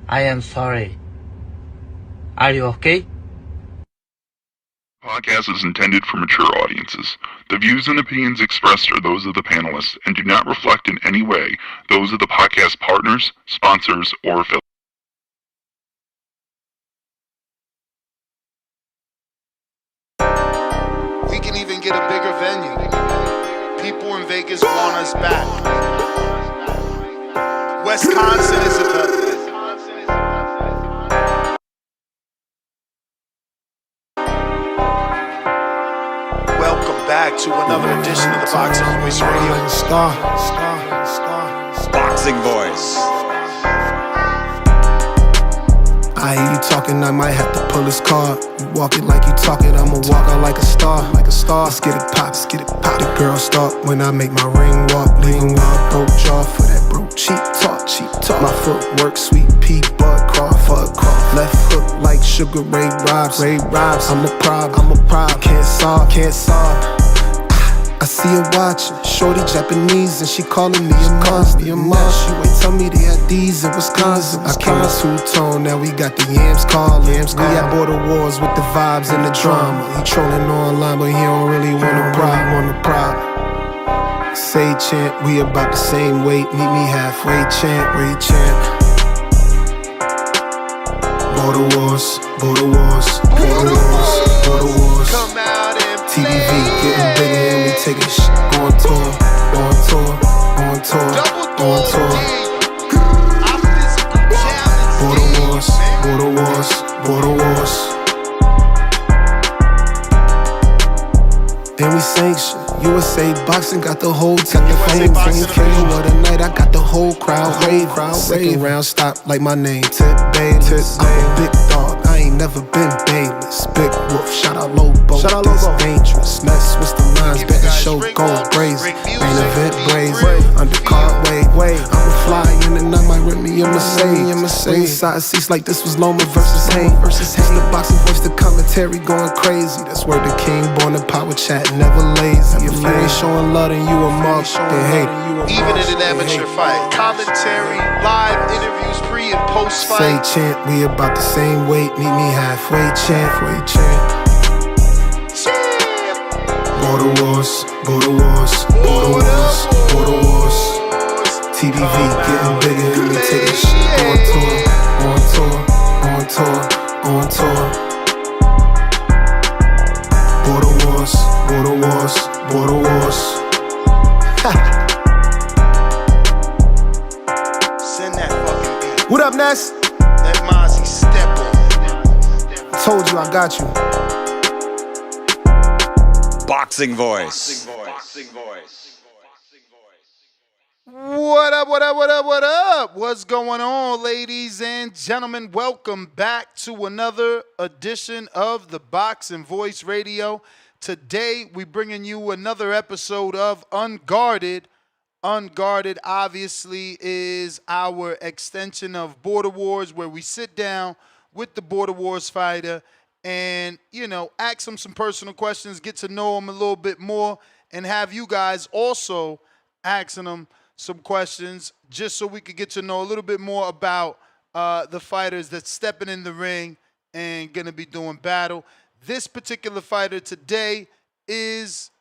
I am sorry. Are you okay? Podcast is intended for mature audiences. The views and opinions expressed are those of the panelists and do not reflect in any way those of the podcast partners, sponsors, or affiliates. We can even get a bigger venue. People in Vegas want us back. Wisconsin is a welcome back to another edition of the Boxing Voice Radio. Boxing Voice. I hear you talking, I might have to pull his card. You walk it like you talk it, I'ma walk out like a star. Let's get it pop, let's get it pop. The girl start when I make my ring walk. Leaving with a broke jaw for that broke cheap talk. My footwork, sweet pea, bud cross. Left hook like Sugar Ray Robs. I'm a problem, can't solve. I see her watching, shorty Japanese, and she calling me a monster. She wait, tell me they had these in Wisconsin. I came in two-tone, now we got the yams calling. We at border wars with the vibes and the drama. He trolling online, but he don't really want a problem. Say chant, we about the same weight. Meet me halfway, chant. Border wars. Come out and TDV getting bigger and we taking shit on tour. Border wars. And we sanction. USA boxing got the whole team fame. What a night, I got the whole crowd rave. Second round stop like my name, Tip Bayless. I'm a big dog, I ain't never been Bayless. Big Wolf, shout out Lobo, this dangerous. Mess with the lines, bet the show goes crazy. Main event brazen, undercard way. I'ma fly in and I might rip me a Mercedes. Ringside seats like this was Loma versus Hayne. It's the Boxing Voice, the commentary going crazy. That's where the king born the power chat, never lazy. If you ain't showing love, then you a mark, then hate it. even in an amateur fight. Commentary, live interviews, pre and post fight. Say chant, we about the same weight. Meet me halfway, chant. Border wars. TBV getting bigger and we taking shit on tour. Border wars. Send that fucking beat. What up, Ness? Let Mozzie step on it. Told you I got you. Boxing Voice. What up? What's going on, ladies and gentlemen? Welcome back to another edition of the Boxing Voice Radio. Today, we're bringing you another episode of Unguarded. Unguarded, obviously, is our extension of Border Wars, where we sit down with the Border Wars fighter and, ask them some personal questions, get to know them a little bit more, and have you guys also asking them some questions just so we could get to know a little bit more about the fighters that's stepping in the ring and going to be doing battle. This particular fighter today is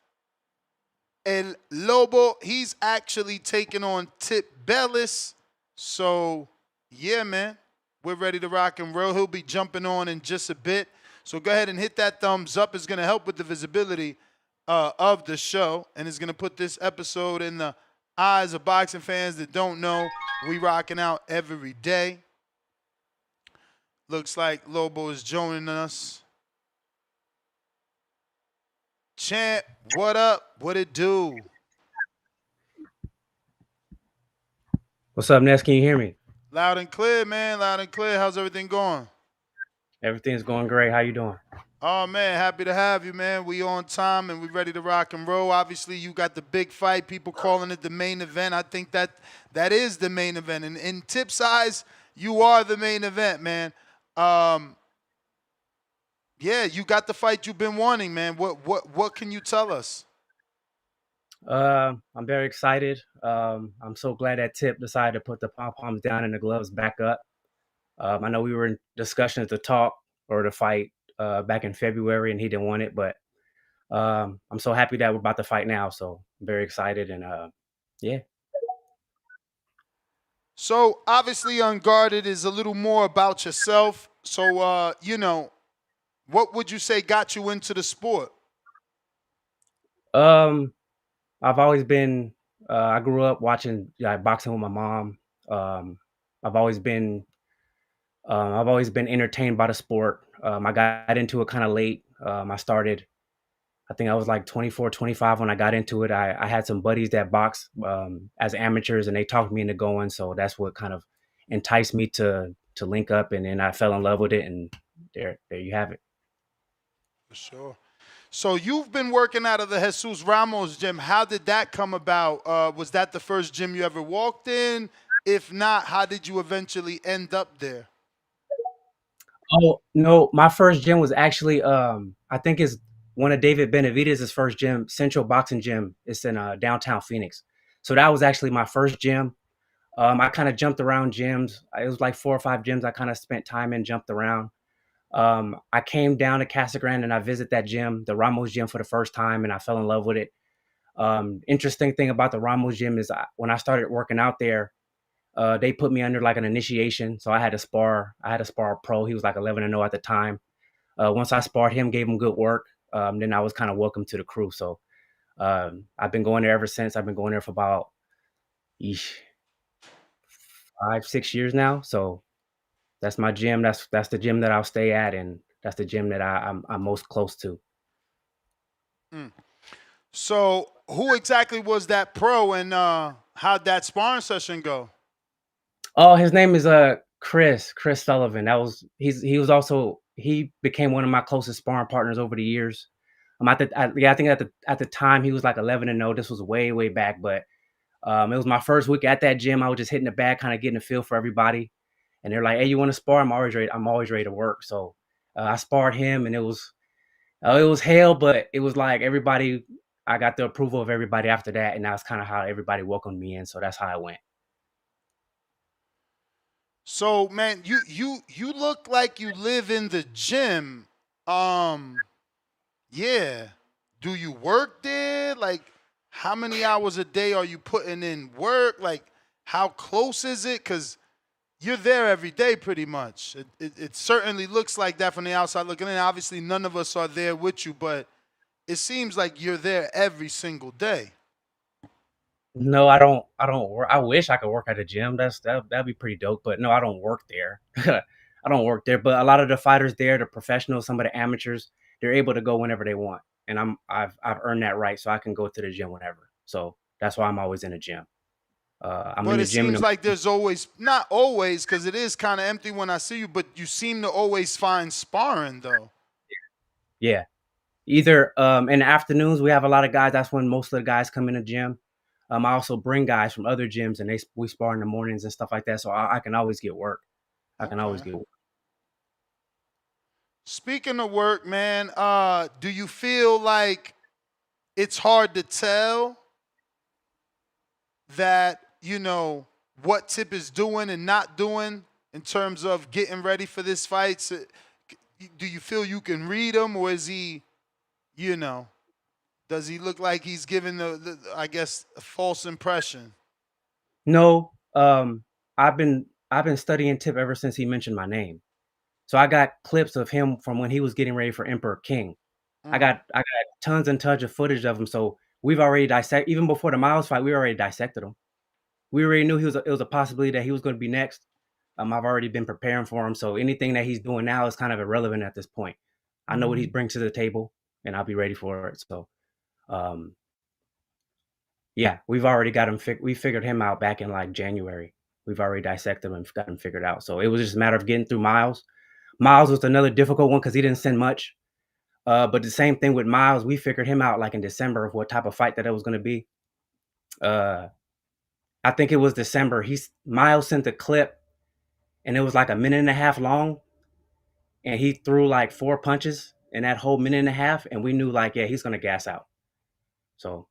El Lobo. He's actually taking on Thaboxingvoice. So, yeah, man, we're ready to rock and roll. He'll be jumping on in just a bit. So go ahead and hit that thumbs up. It's going to help with the visibility of the show, and it's going to put this episode in the eyes of boxing fans that don't know. We rocking out every day. Looks like Lobo is joining us. Champ, what up? What it do? What's up, Ness? Can you hear me? Loud and clear, man. Loud and clear. How's everything going? Everything's going great. How you doing? Oh, man, happy to have you, man. We on time and we ready to rock and roll. Obviously, you got the big fight. People calling it the main event. I think that is the main event. And in Tip's eyes, you are the main event, man. Yeah, you got the fight you've been wanting, man. What can you tell us? I'm very excited. I'm so glad that Tip decided to put the pom-poms down and the gloves back up. I know we were in discussions to talk or to fight back in February, and he didn't want it. But I'm so happy that we're about to fight now. So I'm very excited, and yeah. So obviously, Unguarded is a little more about yourself. So what would you say got you into the sport? Um, I've always been. I grew up watching boxing with my mom. Um, I've always been. I've always been entertained by the sport. I got into it kind of late. I started. I think I was like 24, 25 when I got into it. I had some buddies that boxed as amateurs, and they talked me into going. So that's what kind of enticed me to link up, and then I fell in love with it, and there you have it. For sure. So you've been working out of the Jesus Ramos gym. How did that come about? Was that the first gym you ever walked in? If not, how did you eventually end up there? Oh no, my first gym was actually I think it's one of David Benavidez' first gym, Central Boxing Gym. It's in downtown Phoenix. So that was actually my first gym. I kind of jumped around gyms. It was like 4 or 5 gyms I kind of spent time in, jumped around. I came down to Casa Grande and I visited that gym, the Ramos gym, for the first time, and I fell in love with it. Interesting thing about the Ramos gym is when I started working out there, they put me under like an initiation. So I had to spar. I had to spar a pro. He was like 11-0 at the time. Once I sparred him, gave him good work, then I was kind of welcome to the crew. So I've been going there ever since. I've been going there for about eesh, 5, 6 years now. So that's my gym. That's the gym that I'll stay at, and that's the gym that I'm most close to. Mm. So who exactly was that pro, and how'd that sparring session go? Oh, his name is Chris Sullivan. He was also he became one of my closest sparring partners over the years. I think at the time he was like 11-0. This was way back, but it was my first week at that gym. I was just hitting the bag, kind of getting a feel for everybody. And they're like, "Hey, you want to spar?" I'm always ready. I'm always ready to work. So I sparred him, and it was hell, but it was like everybody. I got the approval of everybody after that, and that's kind of how everybody welcomed me in. So that's how it went. So man, you look like you live in the gym. Um, yeah. Do you work there? Like, how many hours a day are you putting in work? Like, how close is it? Cause you're there every day pretty much. It certainly looks like that from the outside looking in. Obviously, none of us are there with you, but it seems like you're there every single day. No, I don't. I don't work. I wish I could work at a gym. That'd be pretty dope. But no, I don't work there. I don't work there. But a lot of the fighters there, the professionals, some of the amateurs, they're able to go whenever they want, and I've earned that right, so I can go to the gym whenever. So that's why I'm always in the gym. I'm in But the it gym. seems like there's always, not always, because it is kind of empty when I see you, but you seem to always find sparring though. Yeah. Either in the afternoons we have a lot of guys. That's when most of the guys come in the gym. I also bring guys from other gyms, and we spar in the mornings and stuff like that. So I can always get work. I can always Okay. get work. Speaking of work, man, do you feel like it's hard to tell that, what Tip is doing and not doing in terms of getting ready for this fight? So, do you feel you can read him, or is he, you know, does he look like he's giving I guess, a false impression? No, I've been studying Tip ever since he mentioned my name. So I got clips of him from when he was getting ready for Emperor King. Mm, I got tons and tons of footage of him. So we've already dissected even before the Miles fight. We already dissected him. We already knew it was a possibility that he was going to be next. I've already been preparing for him. So anything that he's doing now is kind of irrelevant at this point. I know what he brings to the table, and I'll be ready for it. So um, yeah, we've already got him. We figured him out back in like January. We've already dissected him and got him figured out. So it was just a matter of getting through Miles. Miles was another difficult one because he didn't send much. But the same thing with Miles, we figured him out like in December of what type of fight that it was going to be. Uh, I think it was December. Miles sent a clip, and it was like a minute and a half long, and he threw like 4 punches in that whole minute and a half, and we knew like, yeah, he's going to gas out. So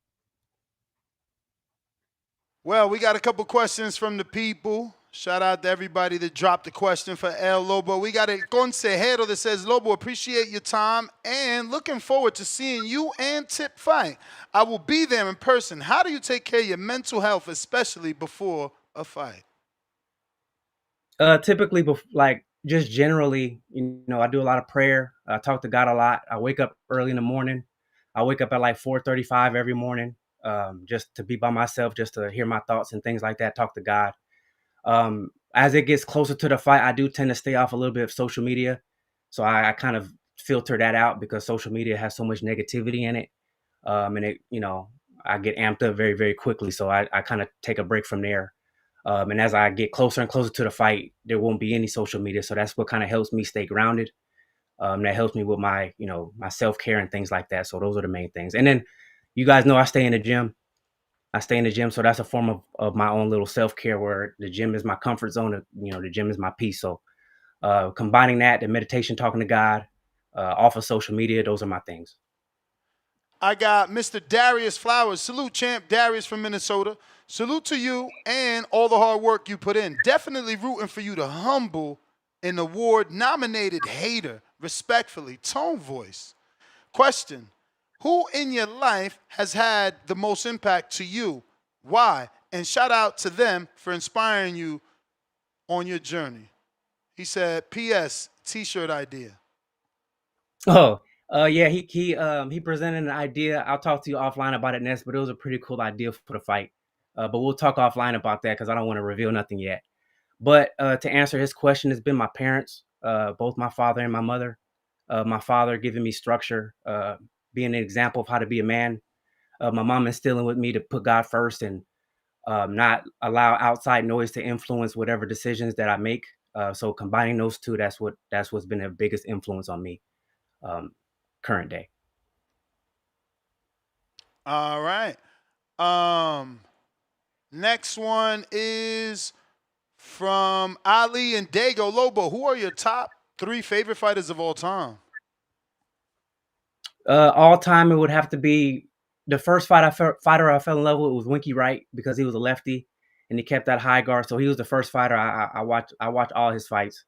Well, we got a couple questions from the people. Shout out to everybody that dropped the question for El Lobo. We got a consejero that says, Lobo, appreciate your time and looking forward to seeing you and Tip fight. I will be there in person. How do you take care of your mental health, especially before a fight? Typically, like just generally, I do a lot of prayer. I talk to God a lot. I wake up early in the morning. I wake up at like 4:35 every morning, just to be by myself, just to hear my thoughts and things like that. Talk to God. As it gets closer to the fight, I do tend to stay off a little bit of social media. So I kind of filter that out because social media has so much negativity in it. And I get amped up very, very quickly. So I kind of take a break from there. And as I get closer and closer to the fight, there won't be any social media. So that's what kind of helps me stay grounded. That helps me with my, my self-care and things like that. So those are the main things. And then you guys know I stay in the gym. So that's a form of my own little self-care where the gym is my comfort zone. The gym is my peace. So combining that, the meditation, talking to God, off of social media, those are my things. I got Mr. Darius Flowers. Salute, champ Darius from Minnesota. Salute to you and all the hard work you put in. Definitely rooting for you to humble an award-nominated hater, respectfully, Tone Voice. Question, who in your life has had the most impact to you? Why? And shout out to them for inspiring you on your journey. He said, P.S. T-shirt idea. Oh, yeah, he presented an idea. I'll talk to you offline about it next, but it was a pretty cool idea for the fight. But we'll talk offline about that because I don't want to reveal nothing yet. But to answer his question, it's been my parents, both my father and my mother. My father giving me structure, being an example of how to be a man. My mom instilling with me to put God first and not allow outside noise to influence whatever decisions that I make. So combining those two, that's what's been the biggest influence on me, current day. All right. Next one is from Ali and Dago. Lobo, who are your top 3 favorite fighters of all time? All time, it would have to be the first fighter I fell in love with was Winky Wright because he was a lefty and he kept that high guard. So he was the first fighter I watched. I watched all his fights.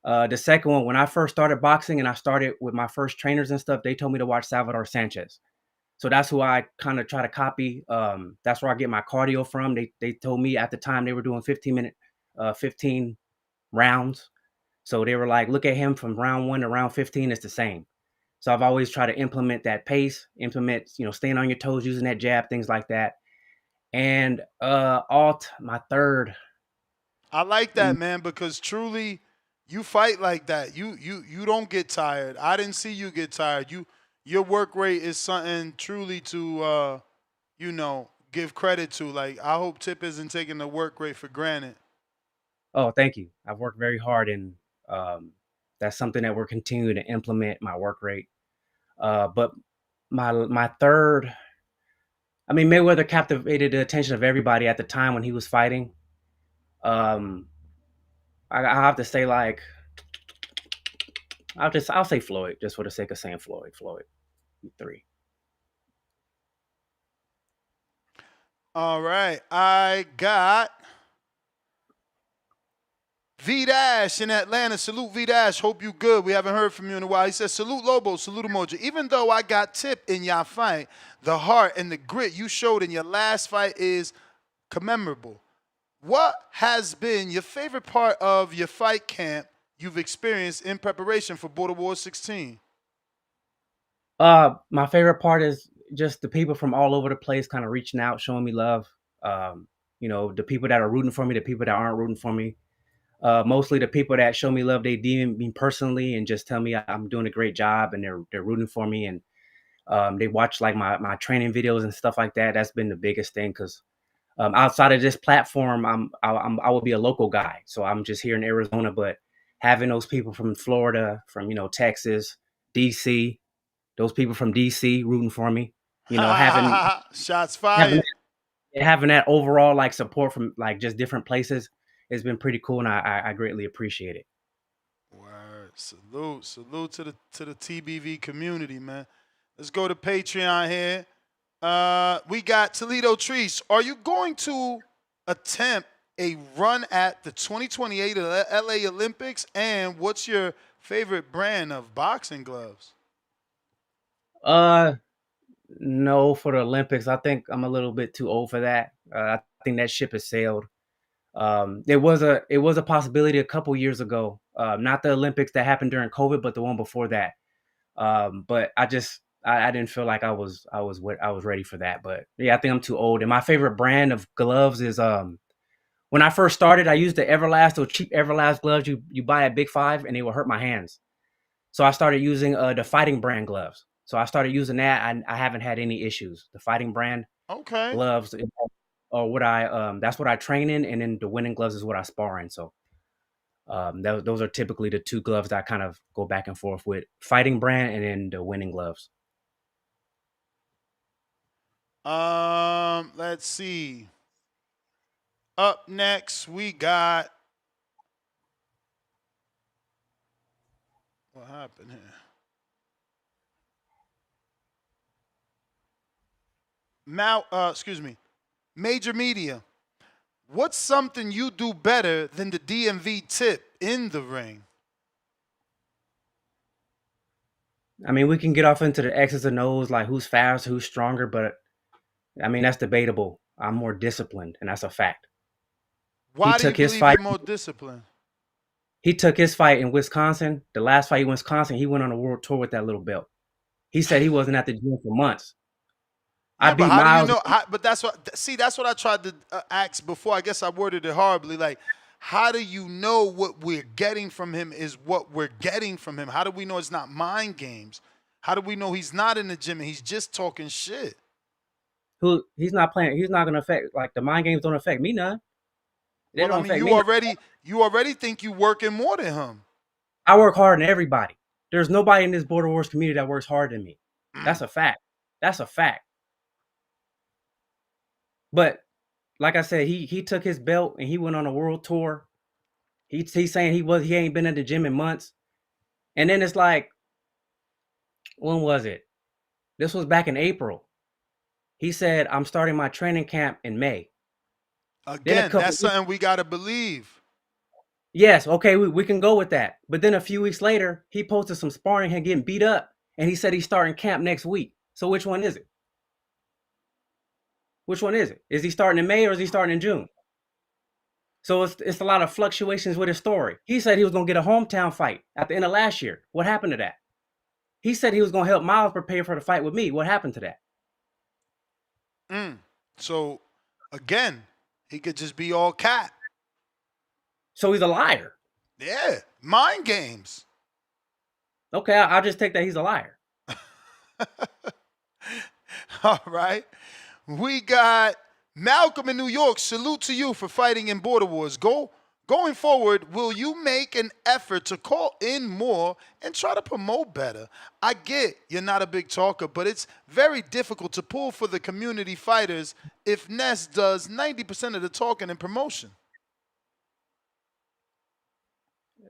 The second one, when I first started boxing and I started with my first trainers and stuff, they told me to watch Salvador Sanchez. So that's who I kind of try to copy. That's where I get my cardio from. They told me at the time they were doing 15 rounds. So they were like, look at him from round 1 to round 15, it's the same. So I've always tried to implement that pace, staying on your toes, using that jab, things like that. And my third. I like that, man, because truly you fight like that. You don't get tired. I didn't see you get tired. Your work rate is something truly to give credit to. Like, I hope Tip isn't taking the work rate for granted. Oh, thank you. I've worked very hard, and that's something that we're continuing to implement, my work rate. But my third, Mayweather captivated the attention of everybody at the time when he was fighting. I have to say, like, I'll say Floyd, just for the sake of saying Floyd. Floyd, 3. All right, I got V-Dash in Atlanta. Salute, V-Dash. Hope you good. We haven't heard from you in a while. He says, salute, Lobo. Salute, emoji. Even though I got Tip in your fight, the heart and the grit you showed in your last fight is commemorable. What has been your favorite part of your fight camp you've experienced in preparation for Border Wars 16? My favorite part is just the people from all over the place kind of reaching out, showing me love. The people that are rooting for me, the people that aren't rooting for me. Mostly the people that show me love, they DM me personally and just tell me I'm doing a great job and they're rooting for me. And they watch like my training videos and stuff like that. That's been the biggest thing because outside of this platform, I will be a local guy. So I'm just here in Arizona, but having those people from Florida, from, Texas, DC, those people from DC rooting for me, having shots fired. Having that overall like support from like just different places has been pretty cool, and I greatly appreciate it. Word. Salute to the TBV community, man. Let's go to Patreon here. We got Toledo Trees. Are you going to attempt a run at the 2028 LA Olympics? And what's your favorite brand of boxing gloves? No, for the Olympics, I think I'm a little bit too old for that. I think that ship has sailed. It was a possibility a couple years ago. Not the Olympics that happened during COVID, but the one before that. But I didn't feel like I was ready for that. But yeah, I think I'm too old. And my favorite brand of gloves is when I first started, I used the Everlast, those cheap Everlast gloves you buy at Big Five, and they will hurt my hands. So I started using the Fighting brand gloves. So I started using that, and I haven't had any issues. The Fighting brand Okay. gloves or what that's what I train in, and then the Winning gloves is what I spar in. So those are typically the two gloves that I kind of go back and forth with: Fighting brand and then the Winning gloves. Let's see. Up next, we got what happened here? Excuse me. Major Media. What's something you do better than the DMV tip in the ring? I mean, we can get off into the X's and O's, like who's faster, who's stronger, but I mean, that's debatable. I'm more disciplined, and that's a fact. Why do you believe you're more disciplined? He took his fight in Wisconsin. The last fight in Wisconsin, he went on a world tour with that little belt. He said he wasn't at the gym for months. Yeah, but how do you know? But that's what I tried to ask before. I guess I worded it horribly. Like, how do you know what we're getting from him is what we're getting from him? How do we know it's not mind games? How do we know he's not in the gym and he's just talking shit? He's not playing. He's not going to affect, like, the mind games don't affect me none. They don't affect me. You already think you working more than him. I work harder than everybody. There's nobody in this Border Wars community that works harder than me. That's a fact. That's a fact. But like I said, he took his belt and he went on a world tour. He's saying he ain't been at the gym in months. And then it's like, when was it? This was back in April. He said, I'm starting my training camp in May. Again, that's something we got to believe. Yes, okay, we can go with that. But then a few weeks later, he posted some sparring and getting beat up. And he said he's starting camp next week. So which one is it? Which one is it? Is he starting in May or is he starting in June? So it's a lot of fluctuations with his story. He said he was going to get a hometown fight at the end of last year. What happened to that? He said he was going to help Miles prepare for the fight with me. What happened to that? So, again, he could just be all cat. So he's a liar. Yeah, mind games. Okay, I'll just take that he's a liar. All right. We got Malcolm in New York. Salute to you for fighting in Border Wars. Going forward, will you make an effort to call in more and try to promote better? I get you're not a big talker, but it's very difficult to pull for the community fighters if Ness does 90% of the talking and promotion.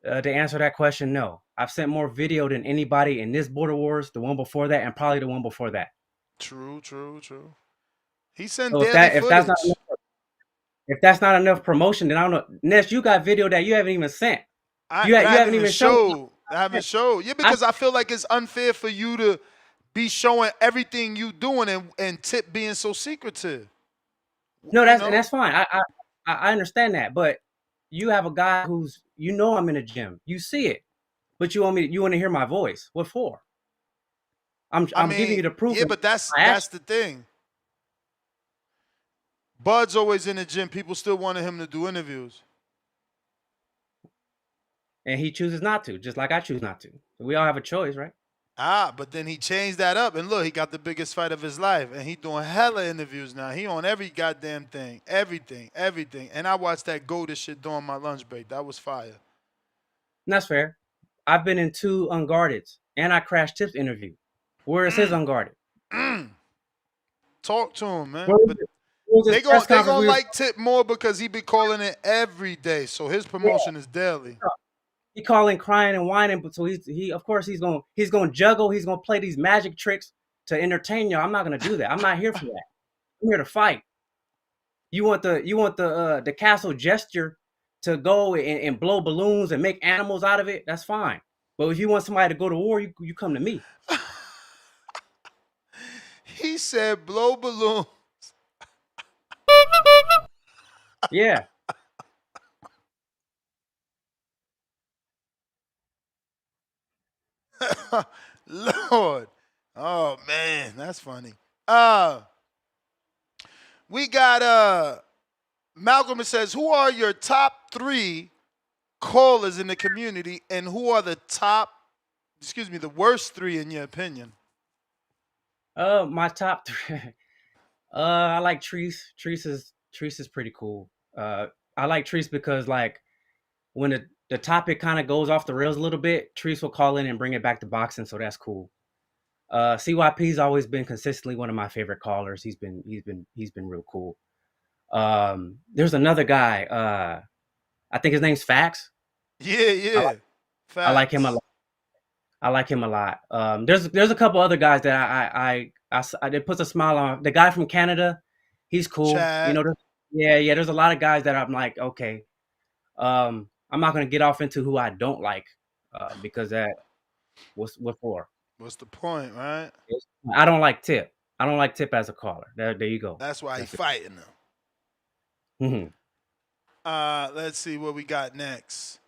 To answer that question, no. I've sent more video than anybody in this Border Wars, the one before that, and probably the one before that. True. He sent so daily footage. If that's not enough promotion, then I don't know. Ness, you got video that you haven't even sent. You haven't even showed. I haven't showed. Yeah, because I feel like it's unfair for you to be showing everything you doing and Tip being so secretive. No, that's fine. I understand that, but you have a guy who's, I'm in the gym. You see it, but you want to hear my voice. What for? I'm giving you the proof. Yeah, but that's the thing. Bud's always in the gym. People still wanted him to do interviews. And he chooses not to, just like I choose not to. We all have a choice, right? But then he changed that up. And look, he got the biggest fight of his life. And he doing hella interviews now. He on every goddamn thing. Everything. And I watched that Golden shit during my lunch break. That was fire. And that's fair. I've been in 2 Unguardeds. And I crashed Tip's interview. Where is his Unguarded? Talk to him, man. They gonna like Tip more because he be calling it every day. So his promotion is daily. He calling, crying, and whining. But so he of course he's gonna juggle. He's gonna play these magic tricks to entertain y'all. I'm not gonna do that. I'm not here for that. I'm here to fight. You want the castle gesture to go and blow balloons and make animals out of it. That's fine. But if you want somebody to go to war, you come to me. He said blow balloon. Yeah. Lord. Oh man, that's funny. Uh we got Malcolm says, who are your top 3 callers in the community and who are the worst 3 in your opinion? My top 3. I like Treese. Treese is pretty cool. I like Treese because like when the topic kind of goes off the rails a little bit, Treese will call in and bring it back to boxing, so that's cool. CYP's always been consistently one of my favorite callers. He's been real cool. There's another guy. I think his name's Fax. Yeah. I like him a lot. I like him a lot. There's a couple other guys that I it puts a smile on. The guy from Canada, he's cool. Chad. You know, yeah. There's a lot of guys that I'm like, okay. I'm not gonna get off into who I don't like, because that what for? What's the point, right? I don't like Tip. I don't like Tip as a caller. There you go. That's why he's That's fighting them. Let's see what we got next.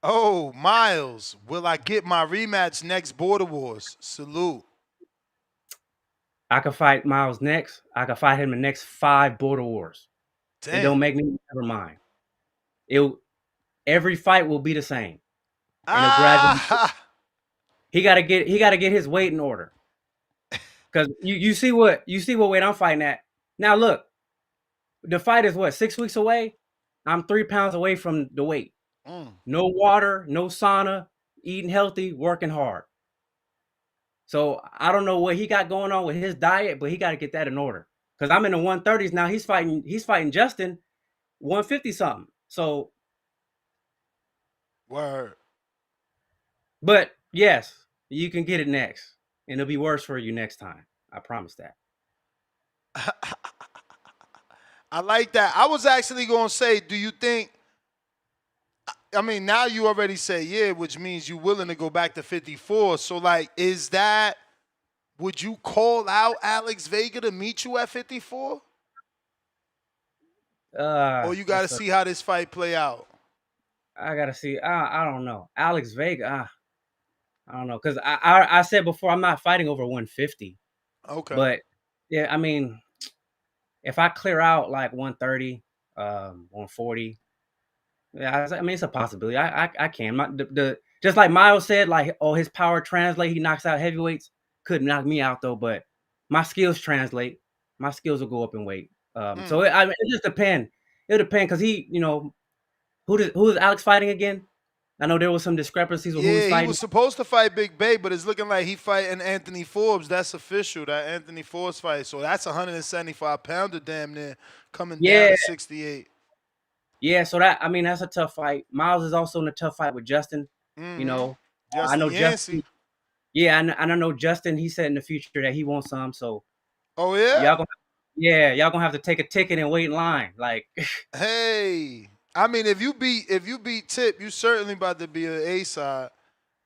Oh, Miles, will I get my rematch next Border Wars? Salute. I could fight Miles next. I could fight him the next 5 Border Wars. Damn. It don't make me never mind. Every fight will be the same. He gotta get his weight in order. Cause you see what weight I'm fighting at. Now look, the fight is what, 6 weeks away? I'm 3 pounds away from the weight. No water, no sauna, eating healthy, working hard. So I don't know what he got going on with his diet, but he got to get that in order. Cause I'm in the 130s now. He's fighting Justin, 150 something. So word. But yes, you can get it next, and it'll be worse for you next time. I promise that. I like that. I was actually going to say, do you think, I mean, now you already say yeah, which means you're willing to go back to 54. So, like, would you call out Alex Vega to meet you at 54? Or you got to see how this fight play out? I got to see. I don't know. Alex Vega, I don't know. Because I said before, I'm not fighting over 150. Okay. But, yeah, I mean, if I clear out like 130, 140, yeah, I mean, it's a possibility. I can. Just like Miles said, like, oh, his power translate. He knocks out heavyweights. Couldn't knock me out though, but my skills translate. My skills will go up in weight. So it just depends. It'll depend because he, you know, who is Alex fighting again? I know there was some discrepancies with who he's fighting. He was supposed to fight Big Bay, but it's looking like he fighting Anthony Forbes. That's official, that Anthony Forbes fight. So that's 175-pounder damn near coming down to 68. Yeah, so that's a tough fight. Miles is also in a tough fight with Justin. You know, I know Justin. Yeah, and I know Justin. He said in the future that he wants some. So, oh yeah, y'all gonna have to take a ticket and wait in line. Like, hey, I mean, if you beat Tip, you certainly about to be an A side,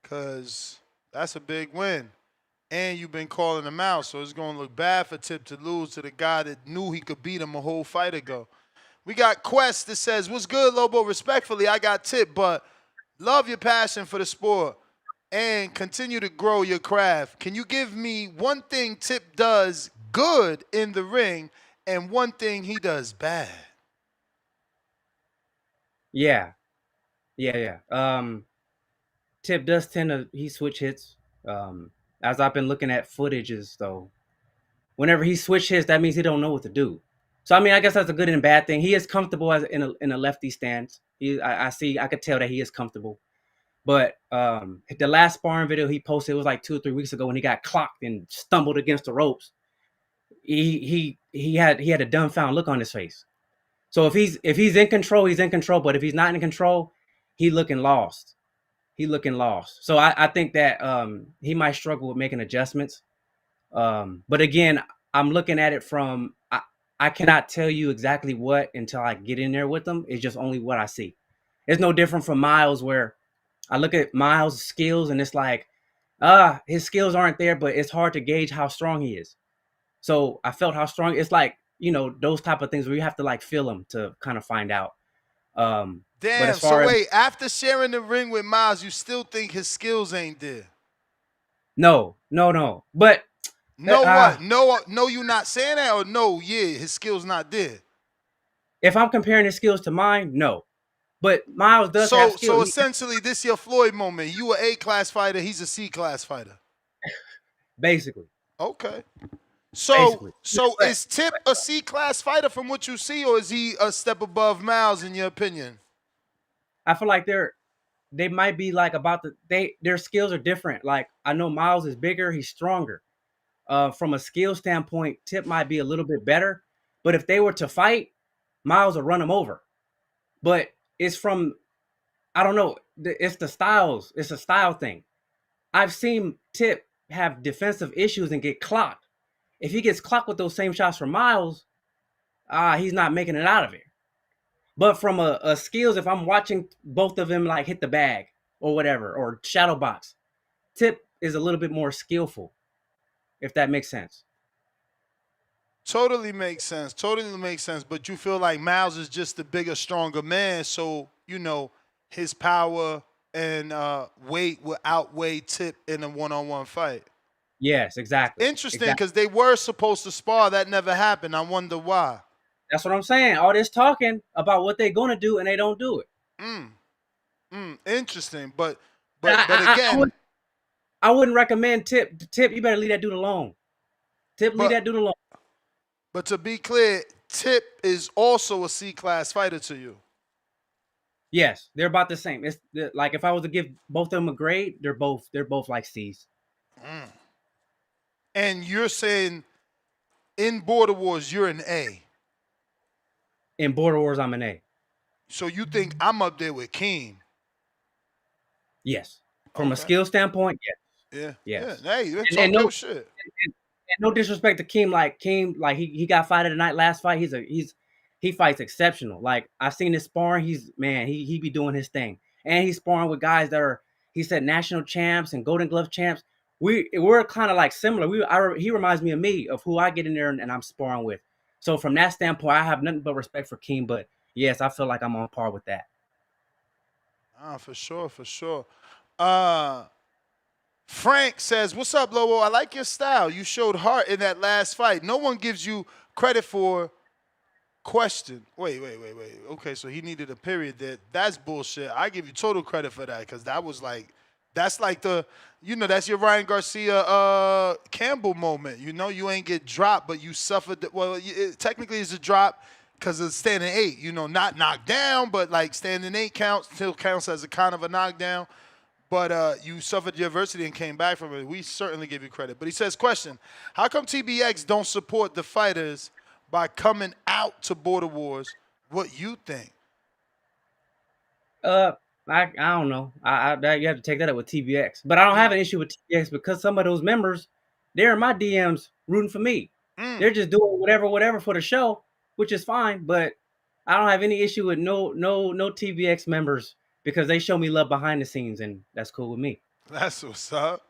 cause that's a big win, and you've been calling him out. So it's gonna look bad for Tip to lose to the guy that knew he could beat him a whole fight ago. We got Quest that says, "What's good, Lobo? Respectfully, I got Tip, but love your passion for the sport and continue to grow your craft. Can you give me one thing Tip does good in the ring and one thing he does bad?" Yeah. Tip does tend to switch hits. As I've been looking at footages though, whenever he switch hits, that means he don't know what to do. So I mean, I guess that's a good and bad thing. He is comfortable in a lefty stance. I could tell that he is comfortable. But the last sparring video he posted, it was like 2 or 3 weeks ago when he got clocked and stumbled against the ropes. He had a dumbfound look on his face. So if he's in control, he's in control. But if he's not in control, he looking lost. So I think that he might struggle with making adjustments. But again, I'm looking at it from I cannot tell you exactly what until I get in there with them. It's just only what I see. It's no different from Miles, where I look at Miles' skills and it's like, his skills aren't there, but it's hard to gauge how strong he is. So I felt how strong. It's like, those type of things where you have to like feel him to kind of find out. But Damn. as far So as wait, after sharing the ring with Miles, you still think his skills ain't there? no. But No, what? No, you not saying that, or no? Yeah, his skills not there. if I'm comparing his skills to mine, no. But Miles does have So skills. essentially, this your Floyd moment. You an A-class fighter, he's a C-class fighter. Basically. Okay. So Basically. is Tip a C-class fighter from what you see, or is he a step above Miles in your opinion? I feel like they might be like their skills are different. Like I know Miles is bigger, he's stronger. From a skill standpoint, Tip might be a little bit better. But if they were to fight, Miles will run him over. But it's from, I don't know, it's the styles. It's a style thing. I've seen Tip have defensive issues and get clocked. If he gets clocked with those same shots from Miles, he's not making it out of it. But from a skills, if I'm watching both of them like hit the bag or whatever, or shadow box, Tip is a little bit more skillful, if that makes sense. Totally makes sense. Totally makes sense. But you feel like Miles is just the bigger, stronger man, so his power and weight will outweigh Tip in a one-on-one fight. Yes, exactly. Interesting, because they were supposed to spar. That never happened. I wonder why. That's what I'm saying. All this talking about what they're gonna do and they don't do it. Interesting, but I again, I wouldn't recommend Tip. Tip, you better leave that dude alone. Tip, leave that dude alone. But to be clear, Tip is also a C-class fighter to you. Yes, they're about the same. It's like if I was to give both of them a grade, they're both like C's. And you're saying in Border Wars, you're an A. In Border Wars, I'm an A. So you think I'm up there with Keem? Yes. From a skill standpoint, yes. Yeah. Yes. Yeah. Hey, that's And no shit. And no disrespect to Keem, like he got fight of the night last fight. He fights exceptional. Like I seen his sparring, he be doing his thing. And he's sparring with guys that are, he said, national champs and Golden Glove champs. We're kind of like similar. He reminds me of me, of who I get in there and I'm sparring with. So from that standpoint, I have nothing but respect for Keem. But yes, I feel like I'm on par with that. For sure. Frank says, "What's up, Lobo? I like your style. You showed heart in that last fight. No one gives you credit for question." Wait. Okay, so he needed a period there. That's bullshit. I give you total credit for that, because that's like that's your Ryan Garcia Campbell moment. You ain't get dropped, but you suffered. Well, technically it's a drop because of standing 8. Not knocked down, but like standing 8 still counts as a kind of a knockdown. But you suffered your adversity and came back from it. We certainly give you credit. But he says, question, how come TBX don't support the fighters by coming out to Border Wars? What you think? I don't know. You have to take that up with TBX. But I don't have an issue with TBX because some of those members, they're in my DMs rooting for me. They're just doing whatever for the show, which is fine. But I don't have any issue with no TBX members, because they show me love behind the scenes, and that's cool with me. That's what's up.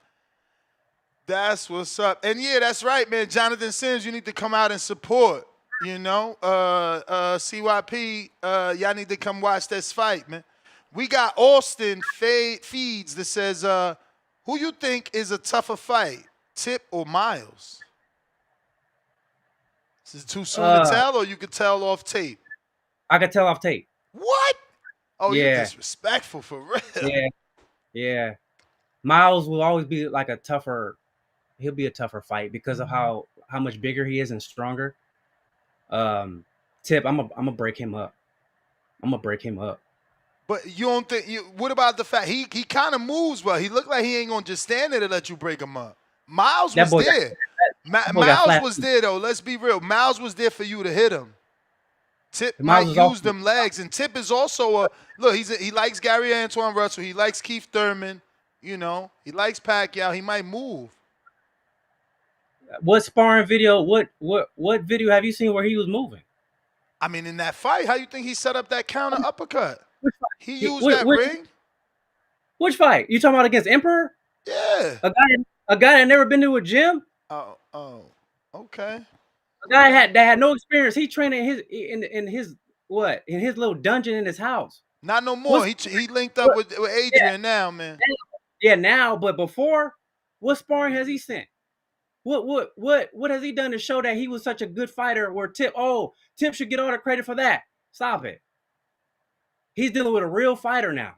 And yeah, that's right, man. Jonathan Sims, you need to come out and support. CYP, y'all need to come watch this fight, man. We got Austin Feeds that says, who you think is a tougher fight, Tip or Miles? This is too soon to tell, or you could tell off tape? I could tell off tape. What? Oh, yeah. You're disrespectful for real. Yeah. Miles will always be like he'll be a tougher fight because of how much bigger he is and stronger. Tip, I'm gonna break him up. But you don't think? What about the fact he kind of moves well? He looked like he ain't gonna just stand there to let you break him up. Miles was there. Miles was there though. Let's be real. Miles was there for you to hit him. Tip might use them legs, and Tip is also he likes Gary Antoine Russell. He likes Keith Thurman. He likes Pacquiao. He might move. What sparring video? What video have you seen where he was moving? I mean, in that fight, how you think he set up that counter uppercut? Which fight? He used that Which, ring? which fight? You talking about against Emperor? Yeah. A guy that never been to a gym? Oh, okay. A guy that had no experience. He trained in his what? In his little dungeon in his house. Not no more. He linked up with Adrian now, man. Yeah, now, but before, what sparring has he sent? What has he done to show that he was such a good fighter? Where Tip should get all the credit for that. Stop it. He's dealing with a real fighter now.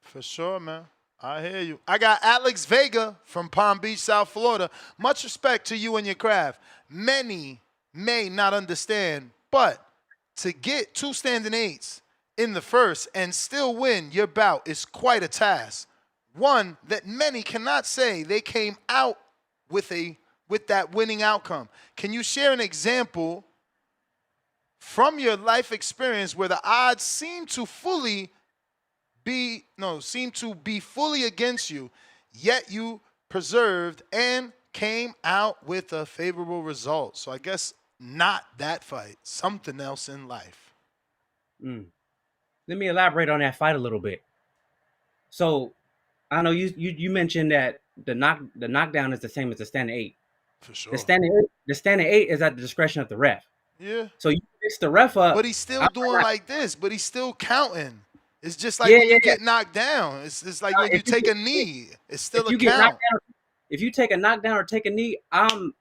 For sure, man. I hear you. I got Alex Vega from Palm Beach, South Florida. Much respect to you and your craft. Many may not understand, but to get 2 standing 8s in the first and still win your bout is quite a task. One that many cannot say they came out with that winning outcome. Can you share an example from your life experience where the odds seem to be fully against you, yet you persevered and came out with a favorable result? So I guess not that fight, something else in life. Let me elaborate on that fight a little bit. So I know you mentioned that the knockdown is the same as the standing 8. For sure. The standing 8 is at the discretion of the ref. Yeah. So you mix the ref up. But he's still doing like this, but he's still counting. It's just like when you get knocked down. It's like when you take a knee. It's still a count. If you take a knockdown or take a knee, I'm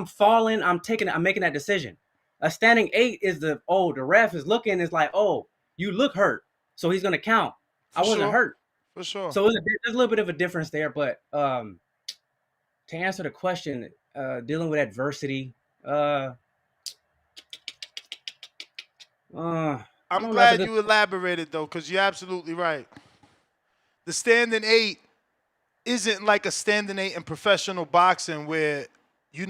falling. I'm making that decision. A standing 8 is the ref is looking. Is like, oh, you look hurt, so he's gonna count. I wasn't hurt. For sure. So there's a little bit of a difference there, but to answer the question, dealing with adversity, I'm glad you elaborated though, because you're absolutely right. The standing 8 isn't like a standing 8 in professional boxing where you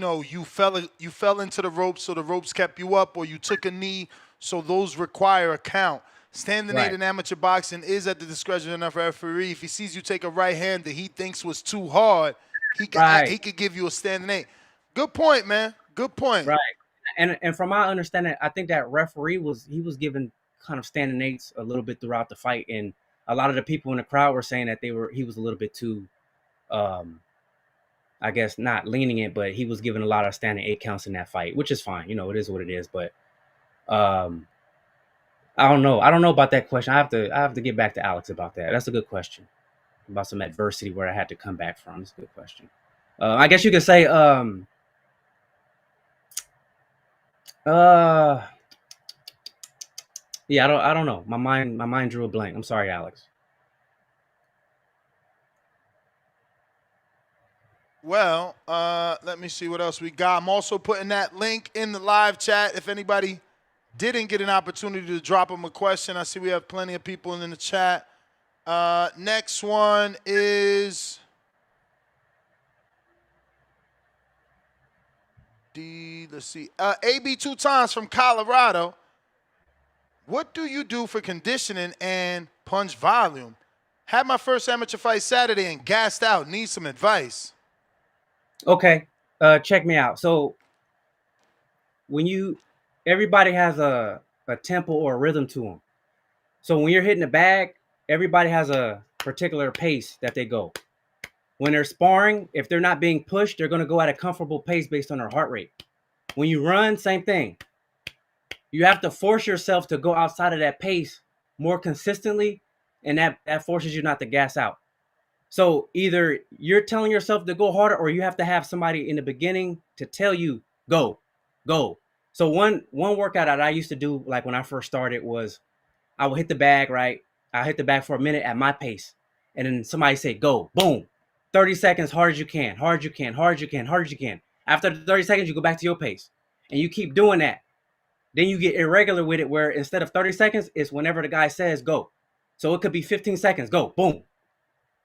fell into the ropes, so the ropes kept you up, or you took a knee, so those require a count. Standing 8 in amateur boxing is at the discretion of the referee. If he sees you take a right hand that he thinks was too hard, he could give you a standing 8. Good point, man. Good point. Right. And from my understanding, I think that referee was given kind of standing 8s a little bit throughout the fight, and a lot of the people in the crowd were saying that he was a little bit too, I guess not lenient, but he was given a lot of standing 8 counts in that fight, which is fine. It is what it is. But I don't know. I don't know about that question. I have to get back to Alex about that. That's a good question about some adversity where I had to come back from. It's a good question. I guess you could say, yeah, I don't know. My mind drew a blank. I'm sorry, Alex. Well, let me see what else we got. I'm also putting that link in the live chat if anybody didn't get an opportunity to drop them a question. I see we have plenty of people in the chat. Next one is let's see. AB 2 times from Colorado. What do you do for conditioning and punch volume? Had my first amateur fight Saturday and gassed out. Need some advice. Okay, check me out. So everybody has a tempo or a rhythm to them. So when you're hitting the bag, everybody has a particular pace that they go. When they're sparring, if they're not being pushed, they're going to go at a comfortable pace based on their heart rate. When you run, same thing. You have to force yourself to go outside of that pace more consistently, and that forces you not to gas out. So either you're telling yourself to go harder, or you have to have somebody in the beginning to tell you, go. So one workout that I used to do, like when I first started, was I would hit the bag, right? I hit the bag for a minute at my pace. And then somebody say, go, boom, 30 seconds, hard as you can. After 30 seconds, you go back to your pace. And you keep doing that. Then you get irregular with it, where instead of 30 seconds, it's whenever the guy says go. So it could be 15 seconds, go, boom.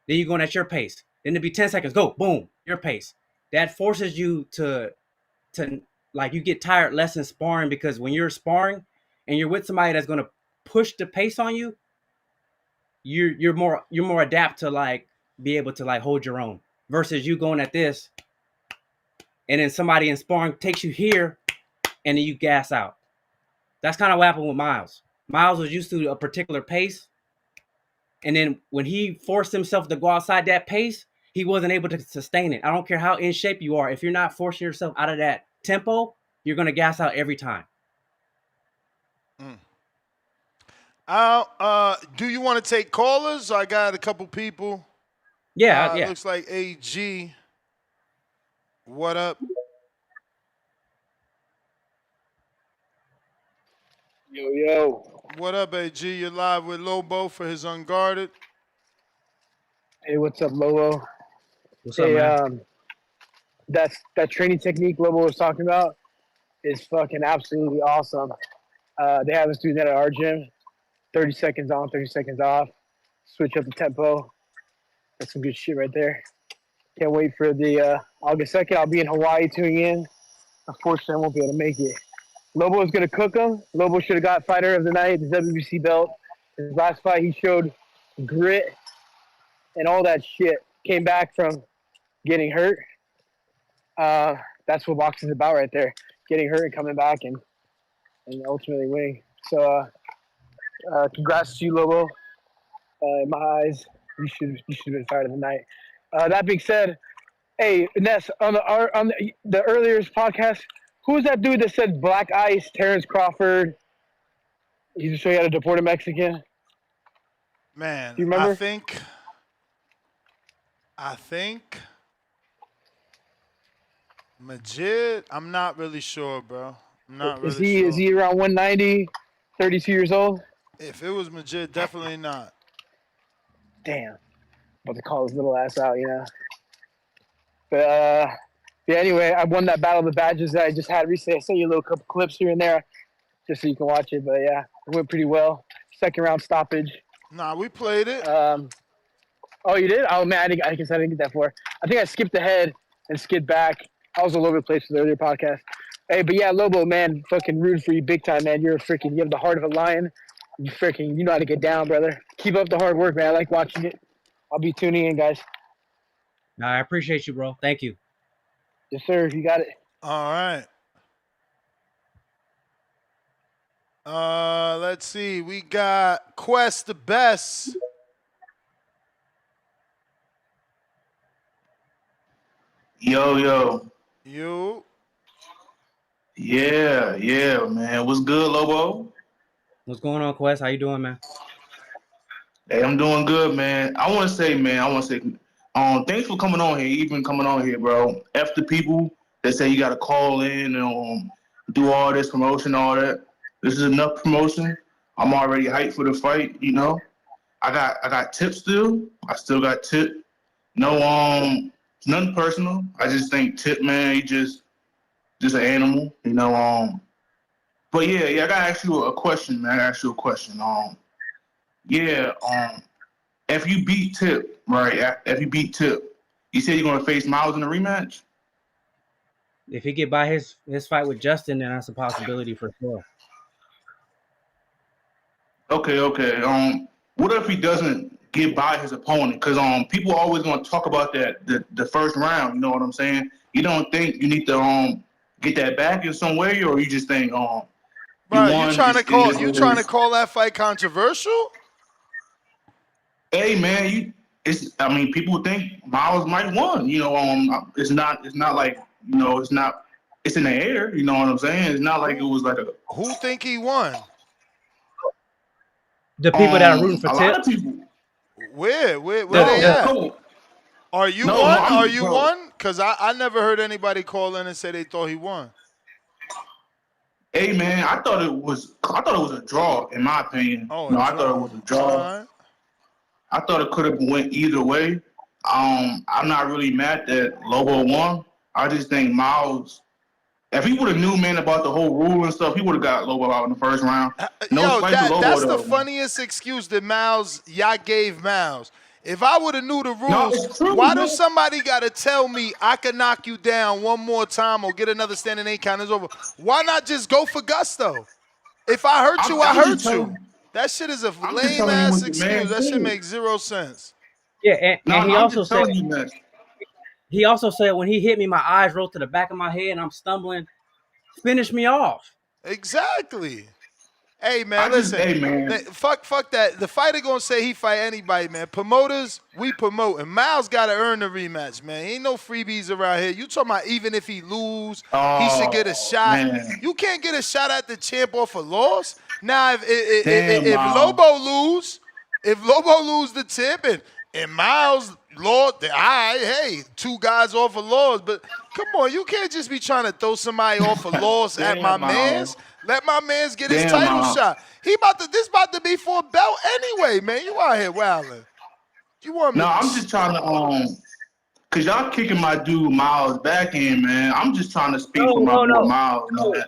Then you're going at your pace. Then it'd be 10 seconds, go, boom, your pace. That forces you to like, you get tired less in sparring, because when you're sparring and you're with somebody that's going to push the pace on you, you're more adapt to like be able to like hold your own. versus you going at this, and then somebody in sparring takes you here, and then you gas out. That's kind of what happened with Miles. Miles was used to a particular pace, and then when he forced himself to go outside that pace, he wasn't able to sustain it. I don't care how in shape you are. If you're not forcing yourself out of that tempo, you're going to gas out every time. Do you want to take callers? I got a couple people. Yeah. Looks like AG. What up? Yo. What up, AG? You're live with Lobo for his Unguarded. Hey, what's up, Lobo? What's up, man? That training technique Lobo was talking about is fucking absolutely awesome. They have us do that at our gym. 30 seconds on, 30 seconds off. Switch up the tempo. That's some good shit right there. Can't wait for the August 2nd. I'll be in Hawaii tuning in. Unfortunately, I won't be able to make it. Lobo is going to cook him. Lobo should have got fighter of the night, the WBC belt. His last fight, he showed grit and all that shit. Came back from getting hurt. That's what boxing is about right there. Getting hurt and coming back and ultimately winning. So congrats to you, Lobo. In my eyes, you should have been fighter of the night. That being said, hey, Ness, on the earlier podcast, who was that dude that said Black Ice, Terrence Crawford? He's just showing you how to deport a Mexican. Man, you remember? I think Majid. I'm not really sure, bro. I'm not really sure. Is he around 190, 32 years old? If it was Majid, definitely not. Damn. About to call his little ass out, you know. But yeah, anyway, I won that Battle of the Badges that I just had recently. I sent you a little couple clips here and there just so you can watch it. But yeah, it went pretty well. Second round stoppage. Nah, we played it. Oh, you did? Oh, man, I guess I didn't get that far. I think I skipped ahead and skipped back. I was all over the place with the earlier podcast. Hey, but yeah, Lobo, man, fucking rooting for you big time, man. You have the heart of a lion. You know how to get down, brother. Keep up the hard work, man. I like watching it. I'll be tuning in, guys. Nah, I appreciate you, bro. Thank you. Yes, sir. You got it. All right. Let's see. We got Quest the Best. Yo. You. Yeah, man. What's good, Lobo? What's going on, Quest? How you doing, man? Hey, I'm doing good, man. I want to say, thanks for coming on here, even coming on here, bro. F the people that say you got to call in and do all this promotion, all that. This is enough promotion. I'm already hyped for the fight, you know. I got tips still. I still got tip. No, nothing personal. I just think Tip, man, he just an animal, you know. But yeah, I gotta ask you a question, man. If you beat Tip, right? If you beat Tip, you said you're gonna face Miles in a rematch. If he get by his fight with Justin, then that's a possibility for sure. Okay. What if he doesn't get by his opponent? Because people are always gonna talk about that the first round. You know what I'm saying? You don't think you need to get that back in some way, or you just think Bro, you trying to call that fight controversial? Hey man, people think Miles might won. You know, it's not like, you know, it's in the air. You know what I'm saying? It's not like it was like Who think he won? The people that are rooting for a Tip. lot of people. Where they at? Are you one? Are you one? Because I never heard anybody call in and say they thought he won. Hey man, I thought it was a draw, in my opinion. I thought it was a draw. Right. I thought it could have went either way. I'm not really mad that Lobo won. I just think Miles, if he would have knew, man, about the whole rule and stuff, he would have got Lobo out in the first round. That's the funniest excuse that y'all gave Miles. If I would have knew the rules, why do somebody got to tell me I could knock you down one more time or get another standing 8 count? It's over. Why not just go for gusto? If I hurt you, I hurt you. That shit is a lame-ass excuse. That shit makes zero sense. Yeah, and he also said he also said when he hit me, my eyes rolled to the back of my head and I'm stumbling. Finish me off. Exactly. Hey man, listen. Hey man, Fuck that. The fighter gonna say he fight anybody, man. Promoters, we promote, and Miles gotta earn the rematch, man. Ain't no freebies around here. You talking about even if he lose, he should get a shot. man. You can't get a shot at the champ off a loss. Now Damn, if Lobo lose the tip and Miles lost, all right, hey, 2 guys off a loss, but come on, you can't just be trying to throw somebody off a loss at my Damn, man's. Let my man's get his Damn, title Miles. shot. This about to be for a belt anyway, man. You out here wilding. You want me? No, I'm just trying to cause y'all kicking my dude Miles back in, man. I'm just trying to speak for my boy Miles, man.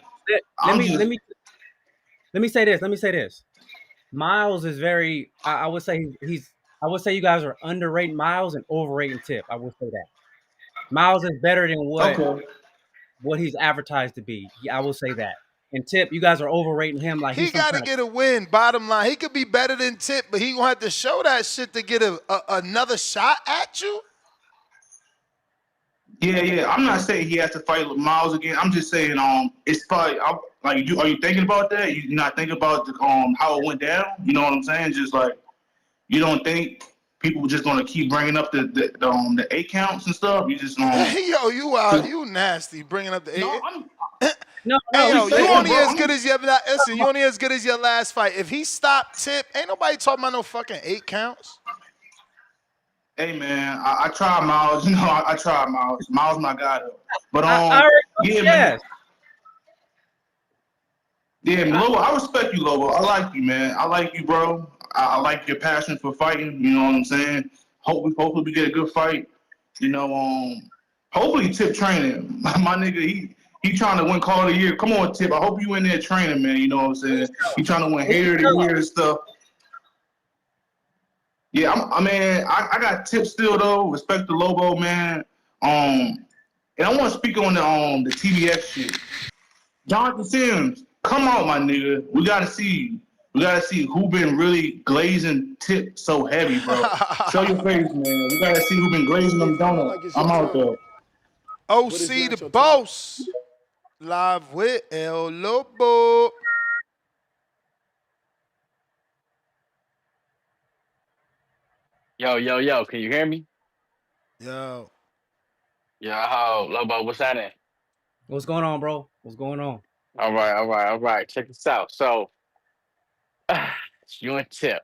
Let me say this. Miles is very. I would say I would say you guys are underrating Miles and overrating Tip. I would say that Miles is better than what he's advertised to be. I will say that. And Tip, you guys are overrating him. Like He got to get a win. Bottom line, he could be better than Tip, but he gonna have to show that shit to get another shot at you. Yeah. I'm not saying he has to fight Miles again. I'm just saying, it's probably are you thinking about that? You not thinking about how it went down? You know what I'm saying? Just like you don't think people just gonna keep bringing up the 8 counts and stuff? You just Yo, you nasty bringing up the 8. No, hey, yo, you only bro, as good as your listen. You only as good as your last fight. If he stopped Tip, ain't nobody talking about no fucking 8 counts. Hey man, I tried Miles. You know, I tried Miles. Miles my guy though. But man. Yeah, Lobo, I respect you, Lobo. I like you, man. I like you, bro. I like your passion for fighting. You know what I'm saying? Hopefully we get a good fight. You know, hopefully Tip training. My nigga, he trying to win Call of the Year. Come on, Tip. I hope you in there training, man. You know what I'm saying? He trying to win Hater of the Year and stuff. Yeah, I got Tip still though. Respect the Lobo, man. And I want to speak on the TBX shit. Jonathan Sims, come on, my nigga. We gotta see. We gotta see who been really glazing Tip so heavy, bro. Show your face, man. We gotta see who been glazing them donuts. I'm out there. OC the boss. Live with El Lobo. Yo, can you hear me? Yo. Yo, Lobo, what's happening? What's going on, bro? What's going on? All right. Check this out. So, it's you and Tip.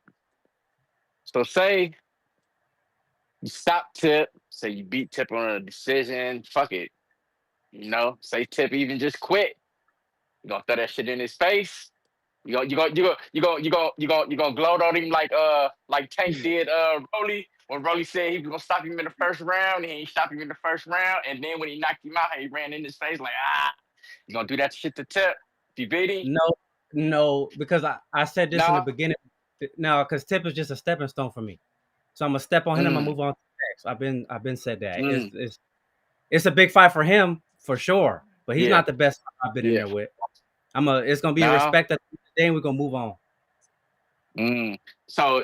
So, say you stop Tip, say you beat Tip on a decision, fuck it. You know, say Tip even just quit. You gonna throw that shit in his face? You gonna gloat on him like Tank did Rolly when Rolly said he was gonna stop him in the first round and he ain't stop him in the first round, and then when he knocked him out, he ran in his face like you gonna do that shit to Tip if you beat him? No, because I said this in the beginning. No, because Tip is just a stepping stone for me. So I'm gonna step on him. I'm gonna move on to the next. I've been said that. It's a big fight for him for sure, but he's not the best I've been in there with. It's gonna be respect at the end of the day, and we're gonna move on. So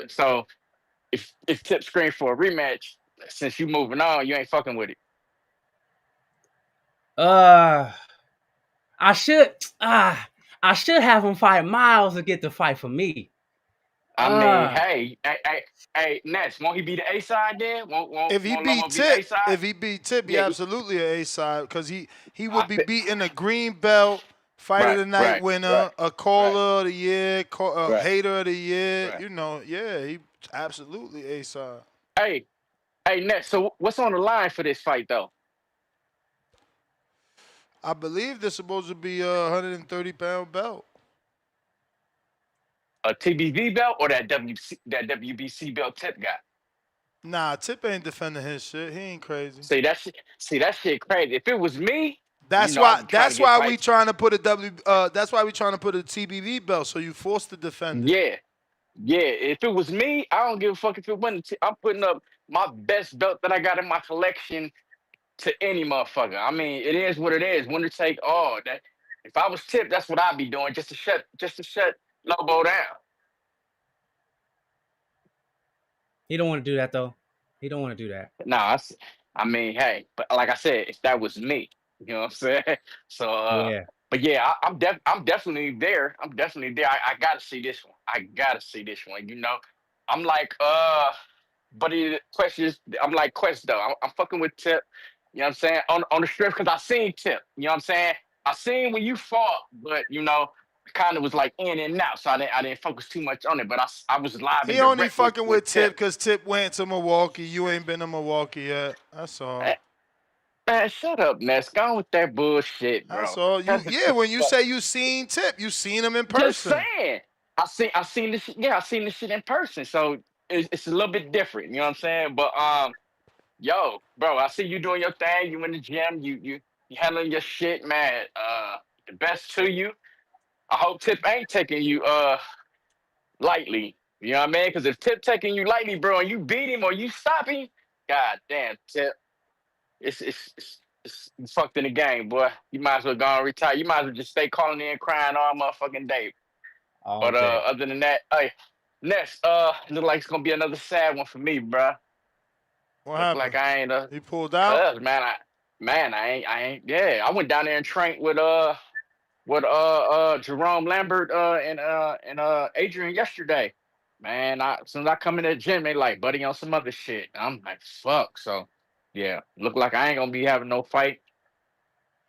if Tip screams for a rematch, since you moving on, you ain't fucking with it. I should have him fight Miles to get the fight for me. I mean, hey, Ness, won't he be the A side then? If he beat Tip, he absolutely an A side because he would be beating a green belt, fight of the night winner, a caller of the year, hater of the year. You know, he absolutely A side. Hey, Ness. So what's on the line for this fight though? I believe this is supposed to be a 130-pound belt. A TBV belt or that WBC belt Tip got? Nah, Tip ain't defending his shit. He ain't crazy. See that shit crazy. If it was me, that's why we trying to put a TBV belt, so you forced to defend it. Yeah. If it was me, I don't give a fuck if it wasn't. I'm putting up my best belt that I got in my collection to any motherfucker. I mean, it is what it is. Winner take all. That if I was Tip, that's what I'd be doing just to shut Lobo down. He don't want to do that though. He don't want to do that. Nah, I mean, hey, but like I said, if that was me, you know what I'm saying? So, Yeah. but yeah, I'm definitely there. I'm definitely there. I gotta see this one. I gotta see this one. You know, I'm like, but the question is, I'm like Quest though. I'm fucking with Tip. You know what I'm saying? On the strip because I seen Tip. You know what I'm saying? I seen when you fought, but you know, kind of was like in and out, so I didn't focus too much on it. But I was live and He only direct fucking with with Tip Tip. because Tip went to Milwaukee. You ain't been to Milwaukee yet. That's all. Man, shut up, Ness. Go on with that bullshit, That's bro. all. Yeah, when you say you seen Tip, you seen him in Just person. saying. I seen this. Yeah, I seen this shit in person. So it's a little bit different. You know what I'm saying? But yo, bro, I see you doing your thing. You in the gym. You handling your shit, man. The best to you. I hope Tip ain't taking you lightly. You know what I mean? Because if Tip taking you lightly, bro, and you beat him or you stop him, god damn, Tip, it's fucked in the game, boy. You might as well go and retire. You might as well just stay calling in crying all motherfucking day. All But day. other than that, hey, next, look like it's gonna be another sad one for me, bro. What Look like happened? I ain't He pulled out. man, I ain't yeah. I went down there and trained with Jerome Lambert and Adrian yesterday. Man, as soon as I come in the gym, they like buddy on some other shit. I'm like, fuck. So yeah, look like I ain't gonna be having no fight.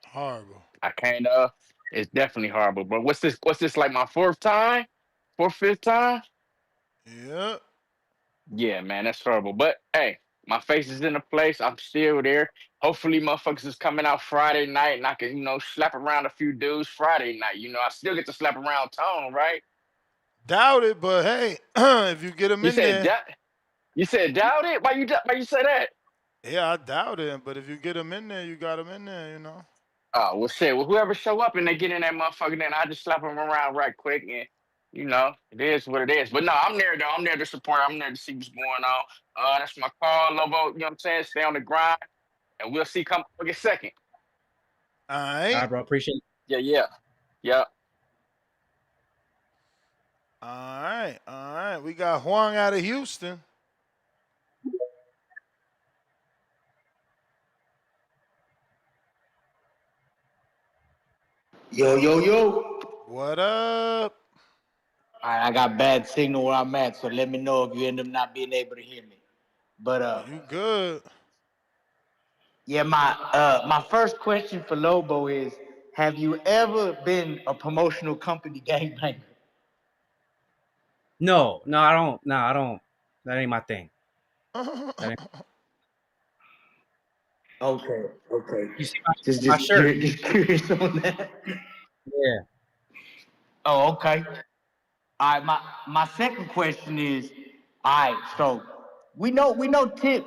Horrible. I can't it's definitely horrible. But what's this like my fourth time? Fourth, fifth time? Yep. Yeah, man, that's horrible. But hey, my face is in the place. I'm still there. Hopefully, motherfuckers is coming out Friday night, and I can, slap around a few dudes Friday night. I still get to slap around Tone, right? Doubt it, but hey, if you get him You in said there, doubt. You said doubt it. Why you say that? yeah, I doubt it. But if you get him in there, you got him in there. Oh well, shit. Well, whoever show up and they get in that motherfucker, then I just slap them around right quick, and it is what it is. But no, I'm there though. I'm there to support. I'm there to see what's going on. That's my call, Lobo. You know what I'm saying? Stay on the grind, and we'll see come a second. All All right. right, bro. Appreciate it. Yeah. All right. All right. We got Huang out of Houston. Yo. What up? I got bad signal where I'm at, so let me know if you end up not being able to hear me. But You good? yeah, my first question for Lobo is: have you ever been a promotional company gangbanger? No, I don't. No, I don't. That ain't my thing. That ain't, Okay. you see Just my just shirt? curious, just curious on that. Yeah. Oh, okay. All right. My second question is: all right, so we know Tip.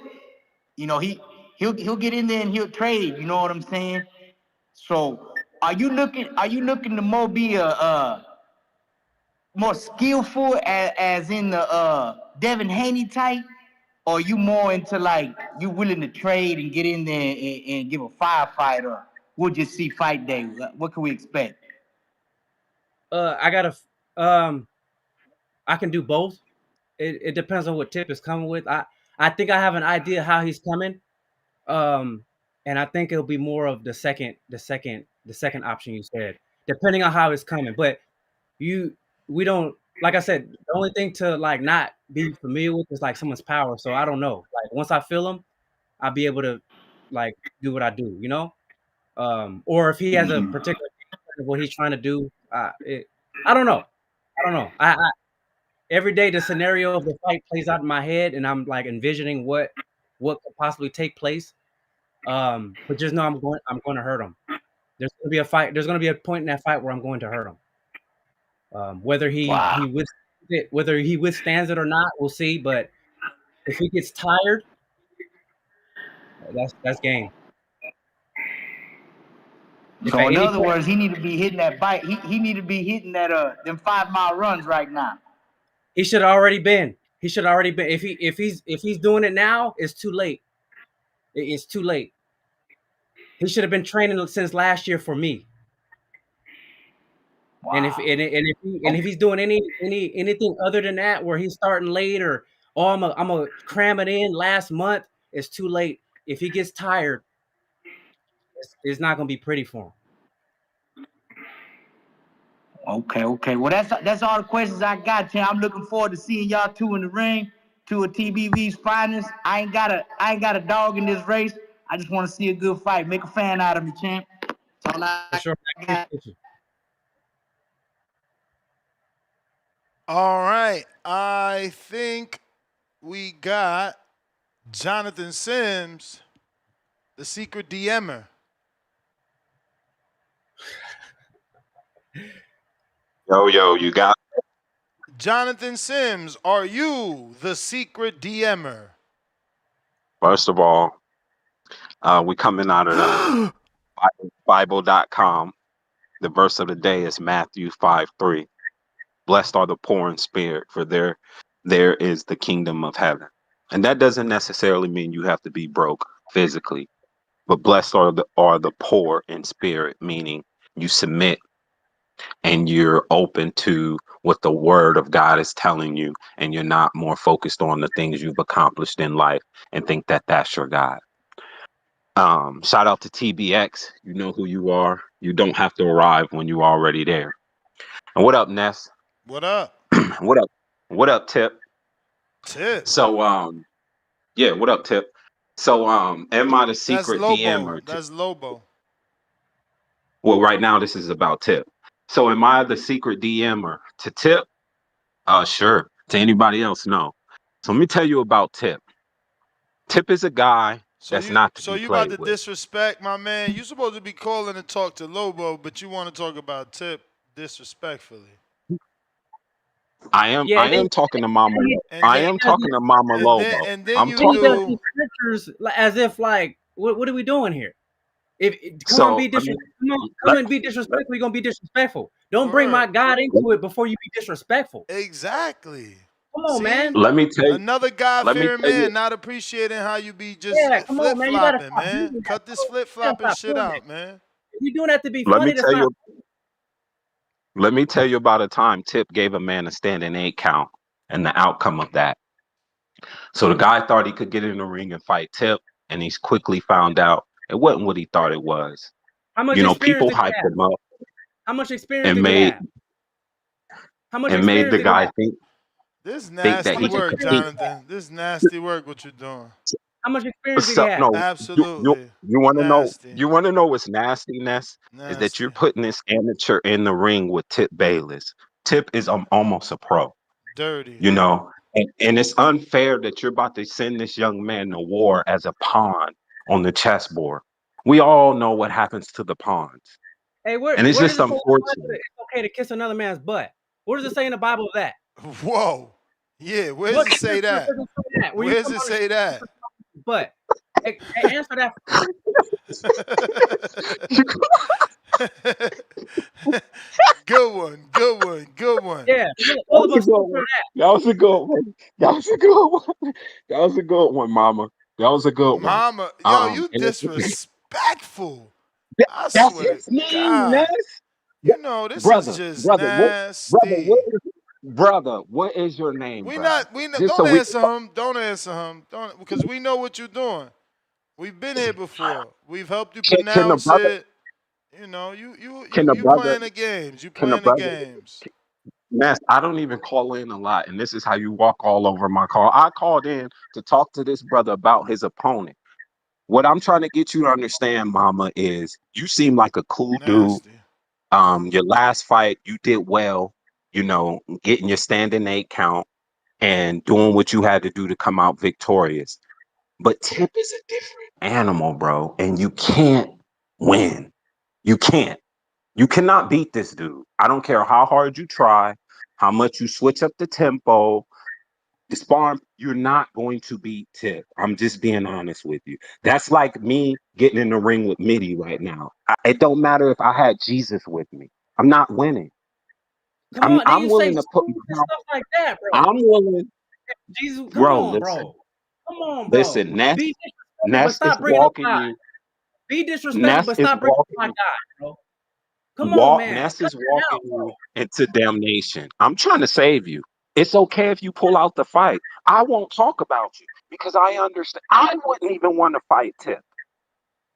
He'll get in there and he'll trade. You know what I'm saying? So are you looking to more be a more skillful as in the Devin Haney type, or you more into like you willing to trade and get in there and give a firefight, or we'll just see fight day? What can we expect? I gotta. Um, I can do both. It depends on what Tip is coming with. I think I have an idea how he's coming. Um, and I think it'll be more of the second option you said, depending on how it's coming. But we don't, like I said, the only thing to like not be familiar with is like someone's power. So I don't know. Like once I feel him, I'll be able to like do what I do. Or if he has a particular of what he's trying to do, I don't know. I don't know. Every day the scenario of the fight plays out in my head, and I'm like envisioning what could possibly take place. But just know I'm going to hurt him. There's gonna be a fight. There's gonna be a point in that fight where I'm going to hurt him. Whether he Wow. withstands it or not, we'll see. But if he gets tired, that's game. If So at in any other point words, he need to be hitting that bite. He need to be hitting that them 5 mile runs right now. he should have already been. He should have already been. If he's doing it now, it's too late. It's too late. He should have been training since last year for me. And if Wow. if he's doing anything other than that, where he's starting late or I'm a cram it in last month, it's too late. if he gets tired, it's not gonna be pretty for him. Okay. Well, that's all the questions I got, Tim. I'm looking forward to seeing y'all two in the ring, two of TBV's finest. I ain't got a dog in this race. I just want to see a good fight. Make a fan out of me, champ. That's all I For sure. got. All right. I think we got Jonathan Sims, the secret DMer. Yo, you got Jonathan Sims, are you the secret DMer? first of all, we coming out of the Bible.com. The verse of the day is Matthew 5:3. Blessed are the poor in spirit, for there is the kingdom of heaven. And that doesn't necessarily mean you have to be broke physically, but blessed are the poor in spirit, meaning you submit and you're open to what the word of God is telling you, and you're not more focused on the things you've accomplished in life and think that that's your God. Shout out to TBX. You know who you are. You don't have to arrive when you're already there. And what up, Ness? What up? What up, Tip? Tip. So, yeah, what up, Tip? So, am I the secret That's Lobo. DMer? That's Lobo. Well, right now this is about Tip. So, am I the secret DMer to Tip? Sure. To anybody else, no. So let me tell you about Tip. Tip is a guy that's not to be you about played to with. disrespect my man? You supposed to be calling to talk to Lobo, but you want to talk about Tip disrespectfully. I am talking to Mama. I am talking to Mama Lobo. And then I'm you talking. do Scriptures as if like, what are we doing here? Come So, on, be disrespectful. You're gonna be disrespectful. Don't bring my God into it before you be disrespectful. Exactly. Come on, See? man. Let me tell you. Another God-fearing man not appreciating how you be just come on, man. You gotta flip-flopping, stop man. doing that. Cut this flip-flopping shit out, man. If you're doing that to be Let funny, me that's tell not. you. Let me tell you about a time Tip gave a man a standing 8 count and the outcome of that. So the guy thought he could get in the ring and fight Tip, and he's quickly found out it wasn't what he thought it was. How much You know, experience people did he hyped have? him up How much experience and did he made have? How much and made experience the did he guy have? This think that nasty he could work, compete. Jonathan. This nasty work what you're doing. How much experience did he So have? no, Absolutely. you want to know? Nasty. You want to know what's nastiness? Is that Nasty. you're putting this amateur in the ring with Tip Bayless. Tip is almost a pro. Dirty. You know, and it's unfair that you're about to send this young man to war as a pawn on the chessboard. We all know what happens to the pawns. Hey, where And it's does just it say unfortunate. it's okay to kiss another man's butt? Where does it say in the Bible of that? Whoa. Yeah, where What does it say that? doesn't say that? Where does it say that? But answer that. Good one. Good one. Good one. Yeah, That was a good one. That was a good one. That was a good one. That was a good one, Mama. That was a good one. Mama, yo, you and disrespectful. I that's swear his to name, God. Ness. You know, this is just nasty. Brother, what is your name, brother? Just so Don't we answer him. Don't answer him. Don't, because we know what you're doing. We've been here before. We've helped you can the pronounce brother it. You know, can the you brother playing the games. You can the playing the brother games. Ness, I don't even call in a lot, and this is how you walk all over my call. I called in to talk to this brother about his opponent. What I'm trying to get you to understand, Mama, is you seem like a cool dude. Nasty. Your last fight, you did well, you know, getting your standing 8 count and doing what you had to do to come out victorious. But Tip is a different animal, bro, and you can't win. You can't. You cannot beat this dude. I don't care how hard you try, how much you switch up the tempo, the sparring, you're not going to beat Tip. I'm just being honest with you. That's like me getting in the ring with Mitty right now. It don't matter if I had Jesus with me. I'm not winning. Come on, then I'm you say willing to put stuff like that, bro. I'm willing, Jesus, come bro. on, Listen, bro. Come on, bro. listen. Ness, Be disrespectful, but Ness is stop bringing up walking God. you. Be disrespectful, Ness but is stop bringing up my walking. God, bro. Come on, man. Ness Cut is that out, walking bro. you into damnation. I'm trying to save you. It's okay if you pull out the fight. I won't talk about you. because I understand. I wouldn't even want to fight Tip.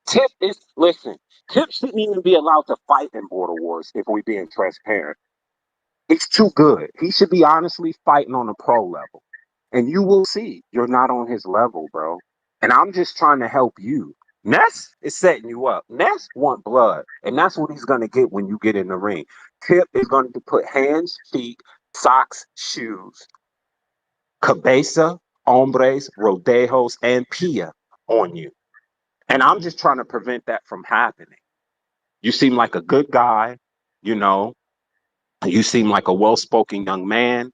Tip shouldn't even be allowed to fight in Border Wars if we're being transparent. He's too good. He should be honestly fighting on a pro level. And you will see you're not on his level, bro. And I'm just trying to help you. Ness is setting you up. Ness want blood. And that's what he's going to get when you get in the ring. Tip is going to put hands, feet, socks, shoes, cabeza, hombres, rodejos, and pia on you. And I'm just trying to prevent that from happening. You seem like a good guy, you know. You seem like a well-spoken young man.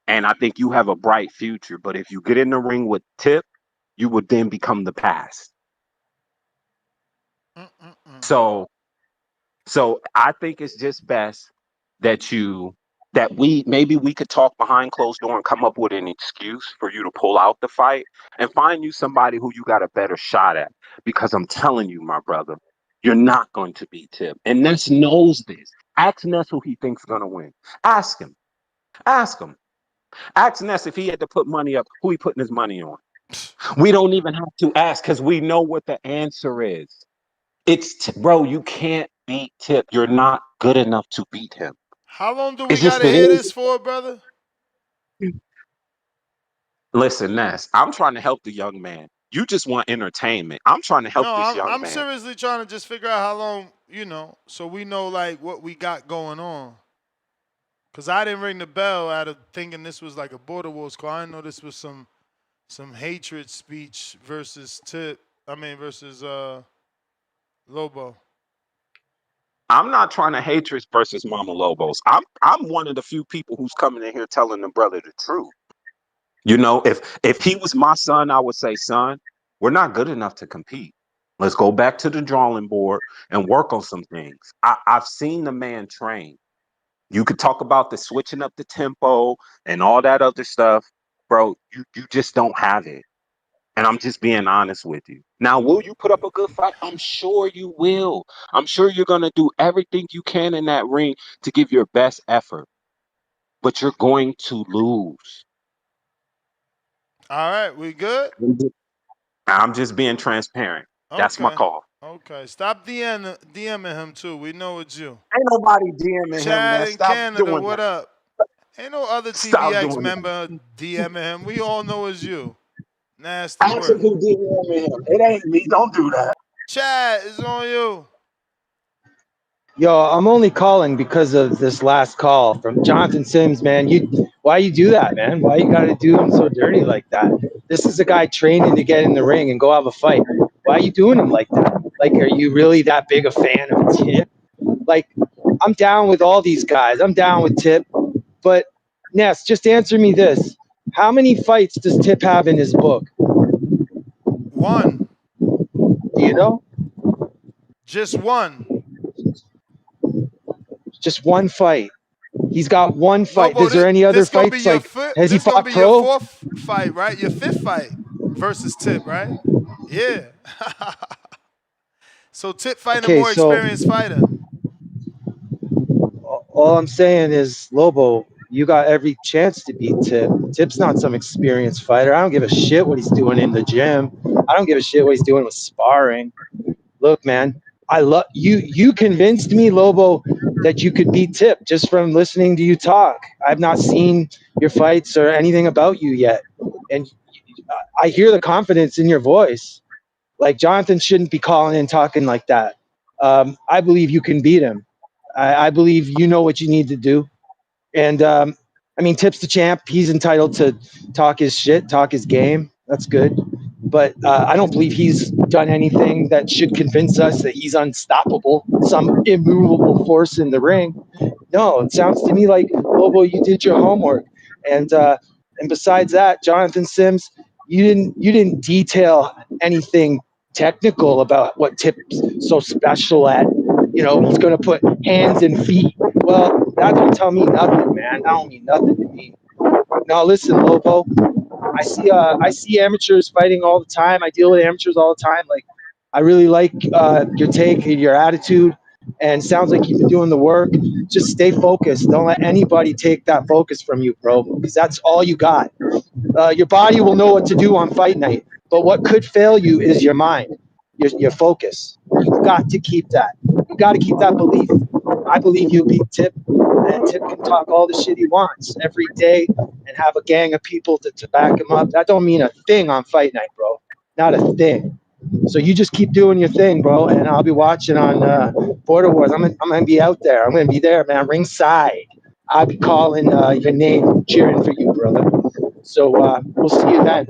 And I think you have a bright future. But if you get in the ring with Tip, you would then become the past. So I think it's just best that we could talk behind closed door and come up with an excuse for you to pull out the fight and find you somebody who you got a better shot at. Because I'm telling you, my brother, you're not going to beat Tip. And Ness knows this. Ask Ness who he thinks is going to win. Ask him. Ask him. Ask Ness if he had to put money up, who he putting his money on. We don't even have to ask because we know what the answer is. Bro, you can't beat Tip. You're not good enough to beat him. How long do we gotta hear this for, brother? Listen, Ness, I'm trying to help the young man. You just want entertainment. I'm trying to help this young man. I'm seriously trying to just figure out how long, so we know like what we got going on. Cause I didn't ring the bell out of thinking this was like a Border Wars call. I didn't know this was some hatred speech versus Lobo. I'm not trying to hatred versus Mama Lobos. I'm one of the few people who's coming in here telling the brother the truth. If he was my son, I would say, son, we're not good enough to compete. Let's go back to the drawing board and work on some things. I've seen the man train. You could talk about the switching up the tempo and all that other stuff. Bro, you just don't have it. And I'm just being honest with you. Now, will you put up a good fight? I'm sure you will. I'm sure you're going to do everything you can in that ring to give your best effort. But you're going to lose. All right, we good? I'm just being transparent. That's my call. Okay, stop DMing him too. We know it's you. Ain't nobody DMing him. Chad in Canada, doing what that. up? Ain't no other TVX member DMing him. We all know it's you. Nasty Ask him who DMing him. It ain't me. Don't do that. Chad, it's on you. Yo, I'm only calling because of this last call from Jonathan Sims, man. Why you do that, man? Why you gotta do him so dirty like that? This is a guy training to get in the ring and go have a fight. Why are you doing him like that? Like, are you really that big a fan of Tip? Like, I'm down with all these guys. I'm down with Tip. But, Ness, just answer me this. How many fights does Tip have in his book? 1. Do you know? Just 1. Just one fight. He's got one fight. Lobo, is there any other fights? Like, has he fought pro? Your 4th fight, right? Your 5th fight versus Tip, right? Yeah. So Tip fighting a more experienced fighter. All I'm saying is, Lobo, you got every chance to beat Tip. Tip's not some experienced fighter. I don't give a shit what he's doing in the gym. I don't give a shit what he's doing with sparring. Look, man, I love you. You convinced me, Lobo, that you could beat Tip just from listening to you talk. I've not seen your fights or anything about you yet. And I hear the confidence in your voice. Like, Jonathan shouldn't be calling in talking like that. I believe you can beat him. I believe you know what you need to do. And, Tip's the champ. He's entitled to talk his shit, talk his game. That's good. But I don't believe he's done anything that should convince us that he's unstoppable, some immovable force in the ring. No, it sounds to me like, Lobo, you did your homework. And besides that, Jonathan Sims, you didn't detail anything technical about what Tip's so special at. He's going to put hands and feet. Well, that don't tell me nothing, man. That don't mean nothing to me. Now, listen, Lobo, I see amateurs fighting all the time. I deal with amateurs all the time. Like, I really like your take and your attitude. And sounds like you've been doing the work. Just stay focused. Don't let anybody take that focus from you, bro, because that's all you got. Your body will know what to do on fight night, but what could fail you is your mind, your focus. You've got to keep that. You got to keep that belief. I believe you'll beat Tip, and Tip can talk all the shit he wants every day and have a gang of people to back him up. That don't mean a thing on fight night, bro. Not a thing. So you just keep doing your thing, bro, and I'll be watching on Border Wars. I'm gonna be out there. I'm gonna be there, man, ringside. I'll be calling your name, cheering for you, brother. So we'll see you then.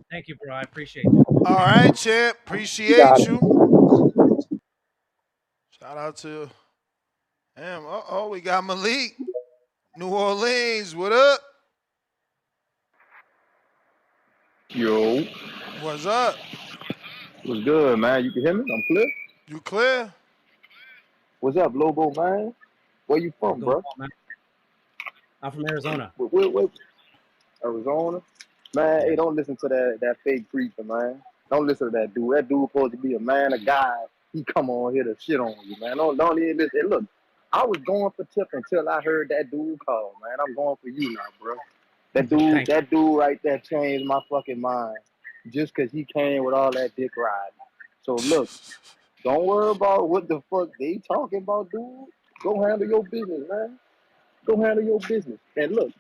Thank you, bro. I appreciate that. All right, champ. You got Appreciate it. you. Shout out to him. Oh, we got Malik. New Orleans. What up? Yo, What's up? what's good, man? You can hear me? I'm clear. You clear? What's up, Lobo, man? Where you What's from, going bro? on, man? I'm from Arizona. Where, Arizona? Man, hey, Yes. don't listen to that fake preacher, man. Don't listen to that dude. That dude supposed to be a man of God. He come on here to shit on you, man. Don't even listen. Hey, look, I was going for Tip until I heard that dude call, man. I'm going for you now, bro. Thank That dude right there changed my fucking mind. Just cause he came with all that dick riding. So look, don't worry about what the fuck they talking about, dude. Go handle your business, man. Go handle your business. And look,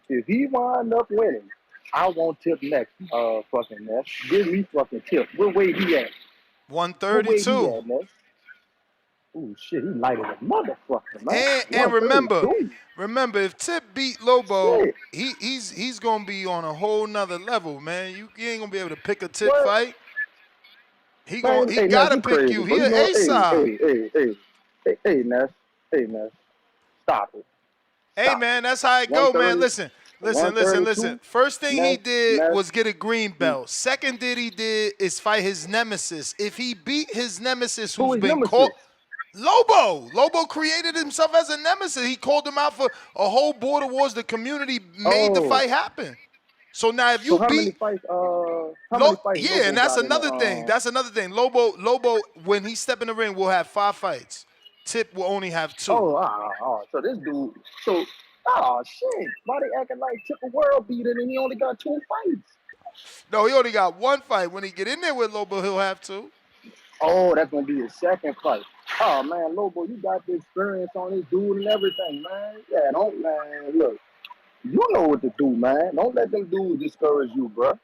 if he wind up winning, I want Tip next, fucking Ness. Give me fucking Tip. What way he at? What way he 132. at, Ness? Ooh, shit, he lighted a motherfucker, man. And remember, 132. if Tip beat Lobo, Shit. he's gonna be on a whole nother level, man. You ain't gonna be able to pick a Tip What? fight. Man, He hey, Ness, gotta you pick crazy, you. bro. He You an know, A side. hey, Ness. Hey, Ness. Stop it. Hey Stop it. man, that's how it go, man. 130, Listen. 132. First thing he Ness, did Ness. was get a green belt. Second thing he did is fight his nemesis. If he beat his nemesis, Who who's is been caught. Nemesis? Lobo created himself as a nemesis. He called him out for a whole border wars. The community made the Oh, fight happen. So now if so you beat how many fights Yeah, and Lobo that's got in the another thing. Lobo, when he step in the ring, will have 5 fights. Tip will only have 2. so this dude, oh shit, why they acting like Tip a world beater and he only got 2 fights? No, he only got 1 fight. When he get in there with Lobo, he'll have 2. Oh, that's gonna be his second fight. Oh man, Lobo, you got the experience on this dude and everything, man. Yeah, don't man, look, you know what to do, man. Don't let them dudes discourage you, bro.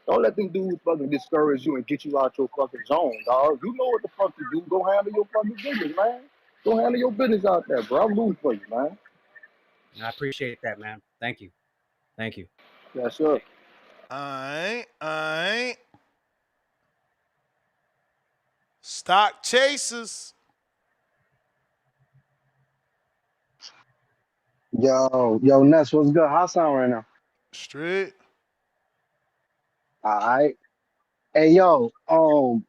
Don't let them dudes fucking discourage you and get you out your fucking zone, dog. You know what the fuck to do. Go handle your fucking business, man. Go handle your business out there, bro. I'm rooting for you, man. I appreciate that, man. Thank you. Thank you. Yeah, sure. Alright. Stock chasers. Yo, Ness, what's good? How sound right now? Straight. All right. Hey, yo, I'm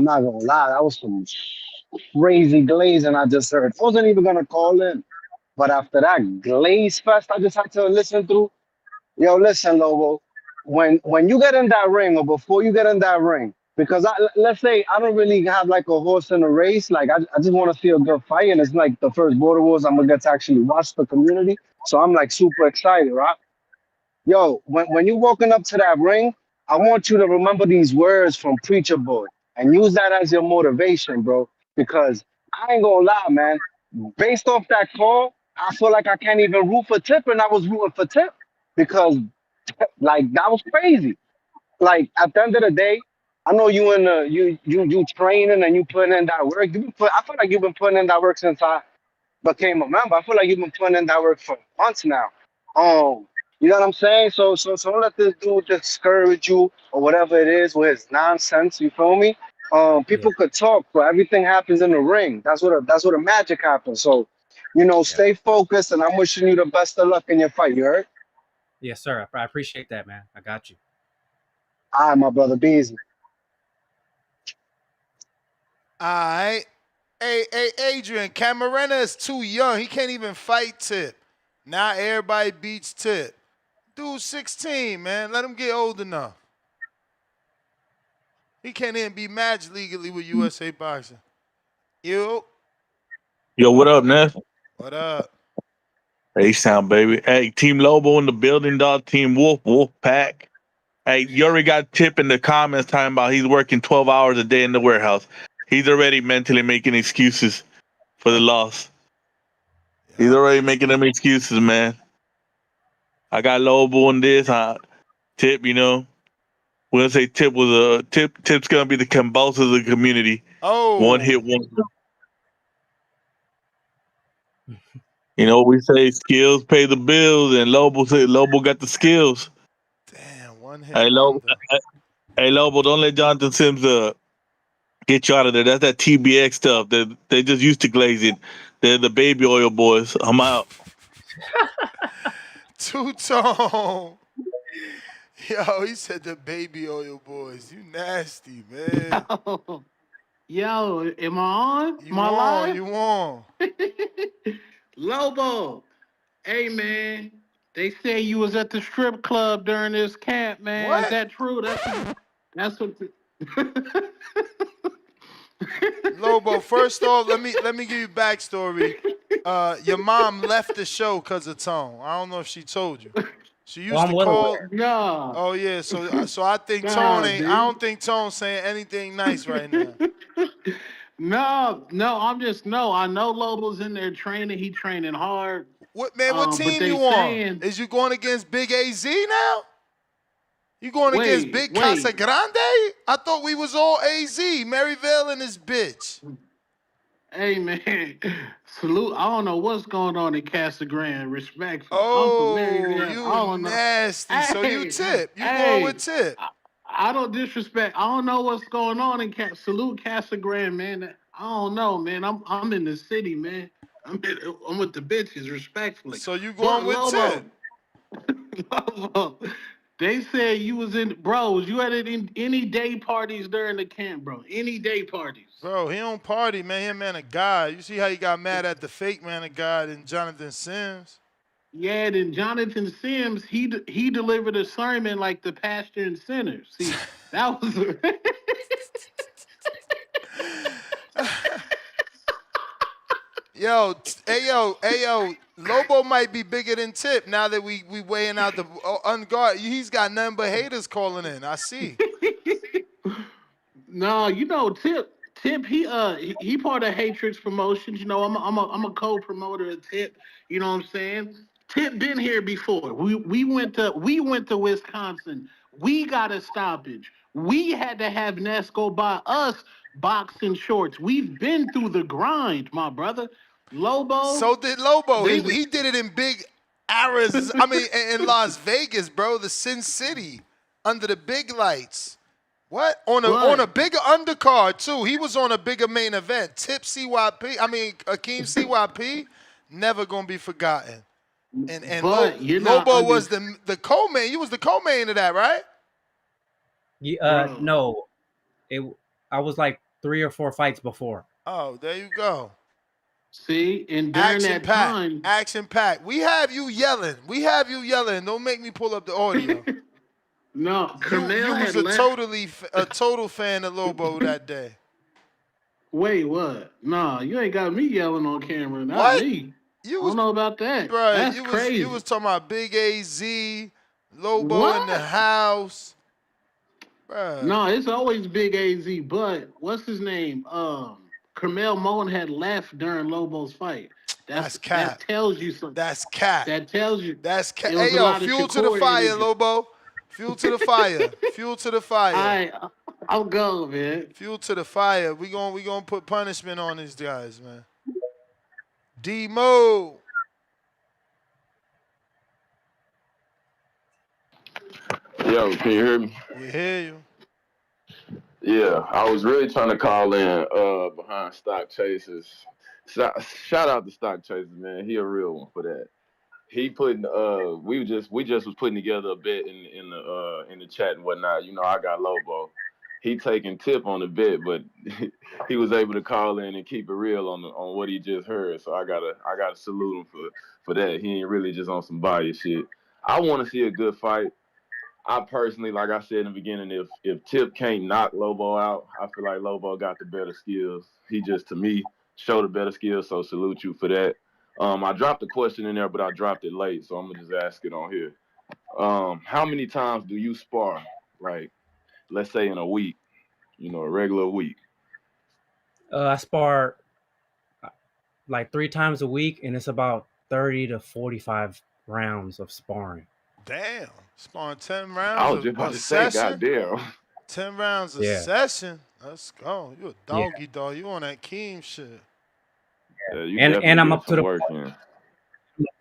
not gonna lie, that was some crazy glazing I just heard. I wasn't even gonna call in, but after that glaze fest I just had to listen through. Yo, listen, Lobo, when you get in that ring or before you get in that ring, because let's say I don't really have like a horse in a race, like I just want to see a good fight, and it's like the first Border Wars I'm gonna get to actually watch the community, so I'm like super excited, right? Yo, when you walking up to that ring, I want you to remember these words from Preacher Boy and use that as your motivation, bro. Because I ain't gonna lie, man. Based off that call, I feel like I can't even root for Tip, and I was rooting for Tip because, like, that was crazy. Like at the end of the day, I know you in the you training and you putting in that work. I feel like you've been putting in that work since I became a member. I feel like you've been putting in that work for months now. You know what I'm saying? So don't let this dude discourage you or whatever it is with his nonsense. You feel me? Yeah. People could talk, but everything happens in the ring. That's where the magic happens. So, Yep. stay focused, and I'm wishing you the best of luck in your fight. You heard? Yes, sir. I appreciate that, man. I got you. All right, my brother. Be easy. Alright. Hey, Adrian, Camarena is too young. He can't even fight Tip. Now everybody beats Tip. Dude's 16, man. Let him get old enough. He can't even be matched legally with USA Boxing. You. Yo, what up, Ness? What up? Hey, sound baby. Hey, Team Lobo in the building, dog. Team Wolf Pack. Hey, you already got Tip in the comments talking about he's working 12 hours a day in the warehouse. He's already mentally making excuses for the loss. He's already making them excuses, man. I got Lobo on this. Tip, you know, we're gonna say Tip was a Tip. Tip's gonna be the convulsus of the community. Oh. One hit wonder. You know, we say skills pay the bills, and Lobo said Lobo got the skills. Damn, one hit Hey, Lobo, wonder. hey, Lobo, don't let Jonathan Sims get you out of there. That's that TBX stuff. They just used to glaze it. They're the baby oil boys. I'm out. Two-tone. Yo, he said the baby oil boys. You nasty, man. Yo, am I on? You Am I on, live? you on. Lobo, hey man, they say you was at the strip club during this camp, man. What? Is that true? That's what. Lobo, first off, let me give you backstory. Your mom left the show because of Tone. I don't know if she told you. She used I'm to well call. aware. No. Oh yeah, so I think Nah, Tone ain't. I don't think Tone's saying anything nice right now. No, I know Lobo's in there training. He training hard. What man? What But team they you on? saying, Is you going against Big AZ now? You going against Big wait. Casagrande? I thought we was all AZ. Maryville and his bitch. Hey man, salute. I don't know what's going on in Casa Grande. Respectfully, I'm from Oh, Maryville. I you don't know. nasty. So you Hey, Tip. You going with Tip. I don't disrespect. I don't know what's going on in Salute Casa Grande, man. I don't know, man. I'm in the city, man. I'm with the bitches, respectfully. So you But going with Lobo, Tip. Lobo, they said you was in, bros. You had any day parties during the camp, bro? Any day parties? Bro, he don't party, man. He a man of God. You see how he got mad at the fake man of God and Jonathan Sims? Yeah, then Jonathan Sims, he delivered a sermon like the pastor and sinner. See, that was. Yo, Lobo might be bigger than Tip now that we weighing out the unguarded. He's got nothing but haters calling in. I see. No, you know, Tip, he part of Hatrix Promotions. You know, I'm a co-promoter of Tip. You know what I'm saying? Tip been here before. We went to Wisconsin. We got a stoppage. We had to have Ness go buy us boxing shorts. We've been through the grind, my brother. Lobo. So did Lobo. There's He did it in big Arizona. I mean, in Las Vegas, bro, the Sin City, under the big lights. What? On a bigger undercard too. He was on a bigger main event. Tip CYP. I mean Akeem CYP. Never gonna be forgotten. And But you're not Lobo was the co-main. You was the co-main of that, right? Yeah, no, I was like 3 or 4 fights before. Oh, there you go. See, and during that time, action pack. We have you yelling. Don't make me pull up the audio. No, you was a total fan of Lobo that day. Wait, what? Nah, you ain't got me yelling on camera. Not What? me. I don't know about that. Bro, That's crazy. You was talking about Big AZ, Lobo What? in the house. Bruh. No, it's always Big AZ, but what's his name? Carmel Moen had left during Lobo's fight. That's cap. That tells you something. That's cap. That tells you. That's cap. Hey, yo, fuel to the fire, energy. Lobo. Fuel to the fire. Fuel to the fire. All right, I'll go, man. Fuel to the fire. We gonna put punishment on these guys, man. D-Mo. Yo, can you hear me? We hear you. Yeah, I was really trying to call in behind Stock Chasers. Shout out to Stock Chasers, man. He a real one for that. He putting we just was putting together a bet in the chat and whatnot. You know, I got Lobo. He taking Tip on the bet, but he was able to call in and keep it real on what he just heard. So I gotta salute him for that. He ain't really just on some bias shit. I want to see a good fight. I personally, like I said in the beginning, if Tip can't knock Lobo out, I feel like Lobo got the better skills. He just, to me, showed the better skills, so salute you for that. I dropped a question in there, but I dropped it late, so I'm gonna just ask it on here. How many times do you spar? Like, let's say in a week, a regular week. I spar like 3 times a week, and it's about 30 to 45 rounds of sparring. Damn. Sparring 10 I rounds was just a about to say, session? goddamn. 10 rounds a Yeah. session? Let's go. You a Yeah. doggy dog. You on that Keem shit. Yeah, you And definitely I'm getting up to some the work in.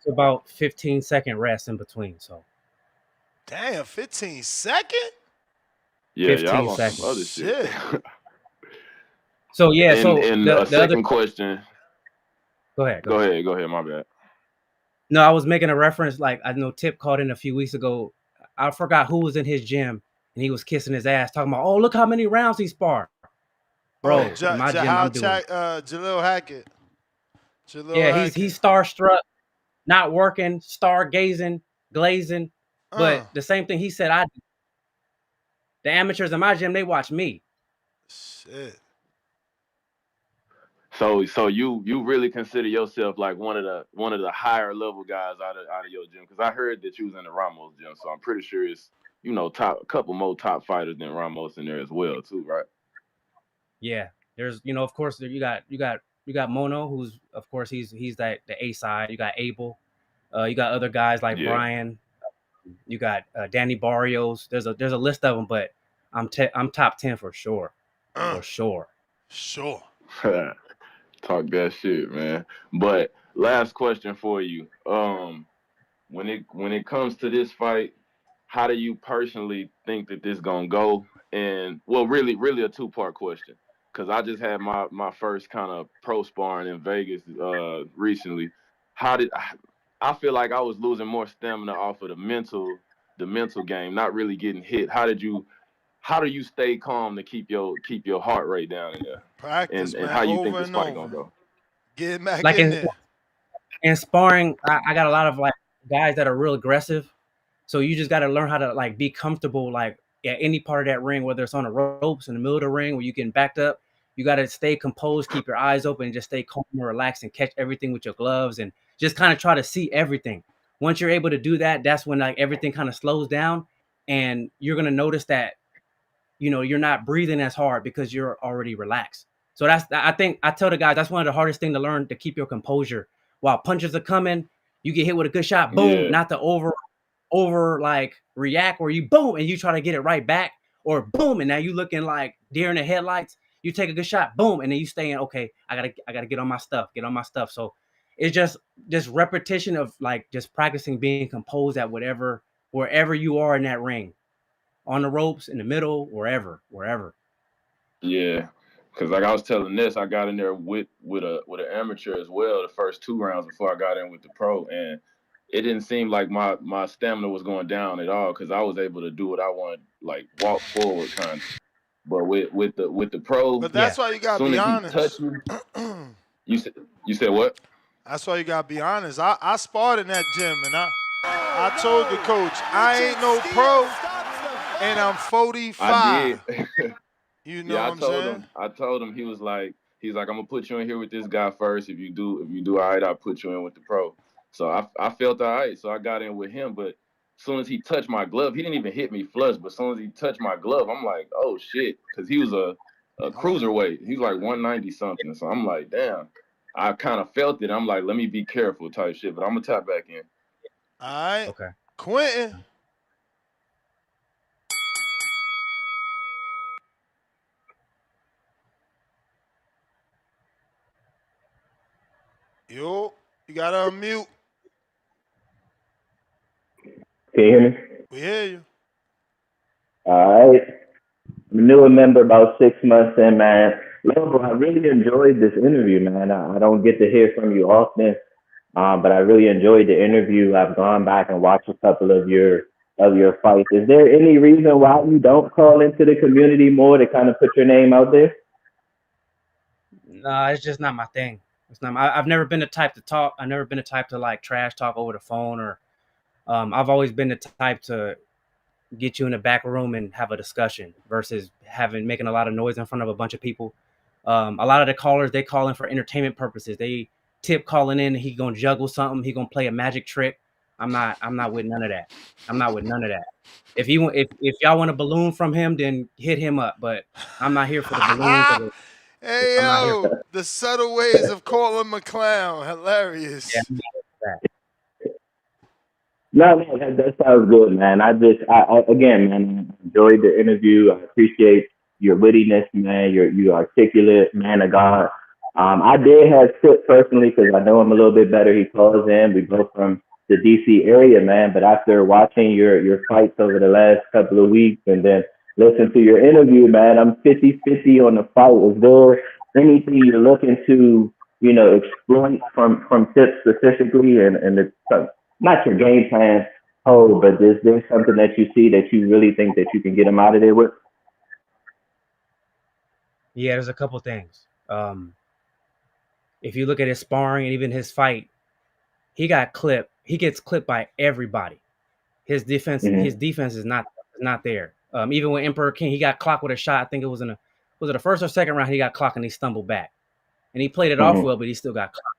to about 15-second rest in between. So Damn, 15 second? Yeah, 15 y'all on some seconds. other shit. So yeah, and so and the a other second question. Go ahead. Go ahead. My bad. No, I was making a reference. Like, I know Tip called in a few weeks ago. I forgot who was in his gym, and he was kissing his ass, talking about, "Oh, look how many rounds he sparred." Bro, in my gym, I'm doing. Jalil Hackett. Yeah, he's starstruck, not working, stargazing, glazing. But the same thing he said, I do. The amateurs in my gym, they watch me. Shit. So you really consider yourself like one of the higher level guys out of your gym? Because I heard that you was in the Ramos gym, so I'm pretty sure it's a couple more top fighters than Ramos in there as well too, right? Yeah, there's of course you got Mono, who's of course he's the A side. You got Abel, you got other guys like Brian. You got Danny Barrios. There's a list of them, but I'm top 10 for sure, for sure. Sure. Talk that shit, man. But last question for you. When it comes to this fight, how do you personally think that this gonna go? And well, really a two-part question. Cause I just had my first kind of pro sparring in Vegas recently. I feel like I was losing more stamina off of the mental game, not really getting hit. How do you stay calm to keep your heart rate down in there? Practice, And man, how you think over this and fight over. gonna go? Get back Like in there. in sparring, I got a lot of like guys that are real aggressive. So you just got to learn how to like be comfortable, like at any part of that ring, whether it's on the ropes in the middle of the ring where you getting backed up. You got to stay composed, keep your eyes open, and just stay calm and relaxed and catch everything with your gloves and just kind of try to see everything. Once you're able to do that, that's when like everything kind of slows down, and you're gonna notice that you're not breathing as hard because you're already relaxed. So I think I tell the guys that's one of the hardest thing to learn, to keep your composure while punches are coming. You get hit with a good shot, boom, Yeah. not to over like react, or you boom and you try to get it right back, or boom and now you looking like deer in the headlights. You take a good shot, boom, and then you stay in. Okay, I gotta get on my stuff. So it's just repetition of like just practicing being composed at wherever you are in that ring, on the ropes, in the middle, wherever. Yeah, because like I was telling this, I got in there with an amateur as well the first 2 rounds before I got in with the pro, and it didn't seem like my stamina was going down at all because I was able to do what I wanted, like walk forward kind of. But with the pro, But that's why you as gotta soon be as he honest. touched me, you said what? That's why you gotta be honest. I sparred in that gym, and I told the coach I ain't no pro, and I'm 45. I did. You know Yeah, what I'm saying? I told him he's like I'm gonna put you in here with this guy first. If you do all right, I'll put you in with the pro. So I felt all right. So I got in with him, but as soon as he touched my glove, he didn't even hit me flush. But as soon as he touched my glove, I'm like, oh shit, because he was a cruiserweight. He's like 190 something. So I'm like, damn. I kind of felt it. I'm like, let me be careful type shit. But I'm gonna tap back in. All right. Okay. Quentin. Yo, you gotta unmute. Can you hear me? We hear you. All right. I'm a newer member, about 6 months in, man. Lobo, I really enjoyed this interview, man. I don't get to hear from you often, but I really enjoyed the interview. I've gone back and watched a couple of your fights. Is there any reason why you don't call into the community more to kind of put your name out there? Nah, it's just not my thing. It's not. I've never been the type to talk. I've never been the type to like trash talk over the phone, or I've always been the type to get you in the back room and have a discussion versus making a lot of noise in front of a bunch of people. A lot of the callers, they call in for entertainment purposes. They Tip calling in, he gonna juggle something, he gonna play a magic trick. I'm not with none of that. I'm not with none of that. If y'all want a balloon from him, then hit him up. But I'm not here for the balloons. Hey, I'm not here for yo, the subtle ways of calling him a clown. Hilarious. I'm not here for that. No, that sounds good, man. Again, man, I enjoyed the interview. I appreciate your wittiness, man. You articulate, man of God. I did have Tip personally because I know him a little bit better. He calls in. We both from the DC area, man. But after watching your fights over the last couple of weeks and then listen to your interview, man, I'm 50-50 on the fight. Is there anything you're looking to, exploit from Tip specifically and the not your game plan whole, but is there something that you see that you really think that you can get him out of there with? Yeah, there's a couple things. If you look at his sparring and even his fight, he got clipped. He gets clipped by everybody. His defense is not there. Even with Emperor King, he got clocked with a shot. I think it was it the first or second round? He got clocked and he stumbled back, and he played it off well, but he still got clocked.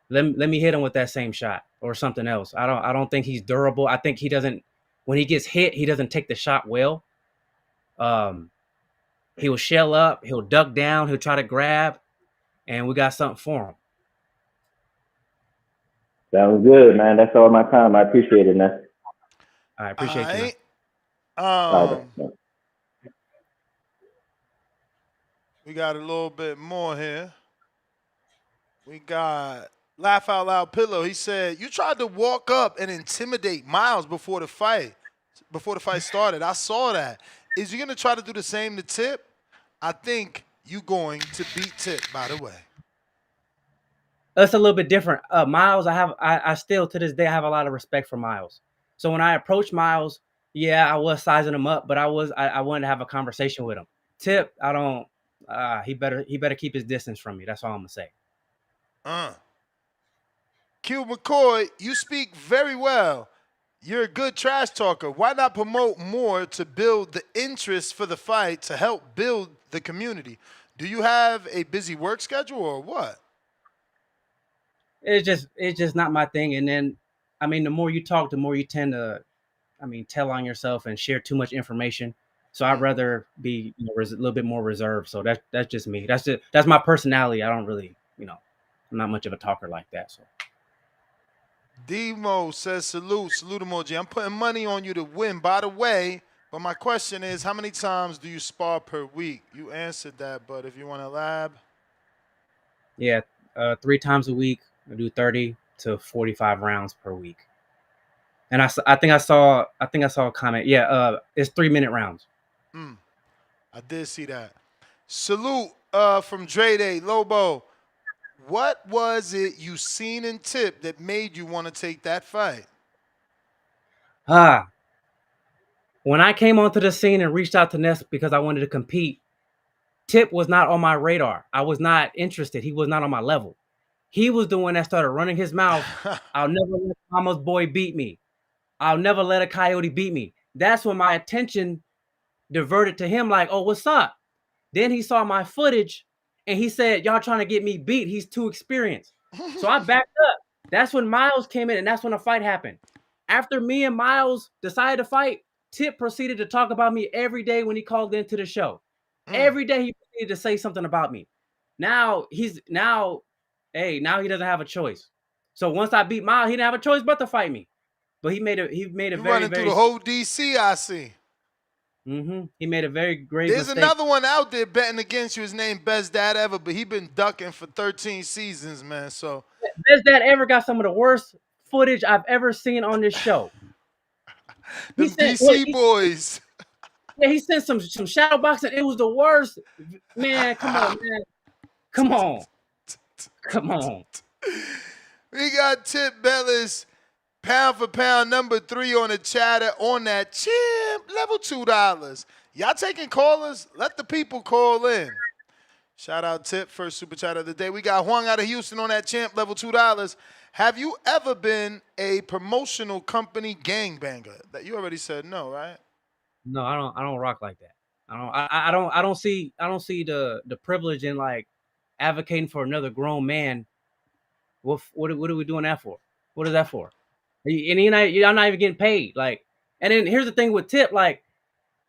Let me hit him with that same shot or something else. I don't think he's durable. I think he doesn't. When he gets hit, he doesn't take the shot well. He'll shell up. He'll duck down. He'll try to grab, and we got something for him. Sounds good, man. That's all my time. I appreciate it, man. I appreciate you. We got a little bit more here. We got Laugh Out Loud Pillow. He said, you tried to walk up and intimidate Miles before the fight started. I saw that. Is you going to try to do the same to Tip? I think you going to beat Tip, by the way. That's a little bit different. Miles, I still to this day I have a lot of respect for Miles. So when I approached Miles, yeah, I was sizing him up, but I wanted to have a conversation with him. Tip, I don't. He better keep his distance from me. That's all I'm gonna say. Q McCoy, you speak very well. You're a good trash talker. Why not promote more to build the interest for the fight to help build the community? Do you have a busy work schedule or what? It's just not my thing. And then, I mean, the more you talk, the more you tend to, tell on yourself and share too much information. So I'd rather be a little bit more reserved. So that's just me. That's my personality. I don't really, I'm not much of a talker like that. So. Demo says salute emoji. I'm putting money on you to win. By the way, but my question is, how many times do you spar per week? You answered that, but if you want to lab. Yeah, 3 times a week. I do 30 to 45 rounds per week. And I think I saw a comment. Yeah, it's 3-minute rounds. I did see that. Salute from Dre Day, Lobo. What was it you seen in Tip that made you want to take that fight? When I came onto the scene and reached out to Ness because I wanted to compete, Tip was not on my radar. I was not interested. He was not on my level. He was the one that started running his mouth. I'll never let Mama's boy beat me. I'll never let a coyote beat me. That's when my attention diverted to him like, oh, what's up? Then he saw my footage and he said, y'all trying to get me beat. He's too experienced. So I backed up. That's when Miles came in and that's when a fight happened. After me and Miles decided to fight, Tip proceeded to talk about me every day when he called into the show. Every day he proceeded to say something about me. Now he doesn't have a choice. So once I beat Miles, he didn't have a choice but to fight me. But he made a you very, running through the whole DC, I see. He made a very great There's mistake. another one out there betting against you. His name Best Dad Ever, but he been ducking for 13 seasons, man. So Best Dad Ever got some of the worst footage I've ever seen on this show. The DC boys. Yeah, he sent some shadow boxing. It was the worst. Man, come on, man. Come on. We got Tip Bellis, pound for pound, number 3 on the chatter on that chimp, level $2. Y'all taking callers? Let the people call in. Shout out Tip, first super chat of the day. We got Huang out of Houston on that champ, level $2. Have you ever been a promotional company gangbanger? That you already said no, right? No, I don't rock like that. I don't see the privilege in like advocating for another grown man. What are we doing that for? What is that for? And I'm not even getting paid. Like, and then here's the thing with Tip, like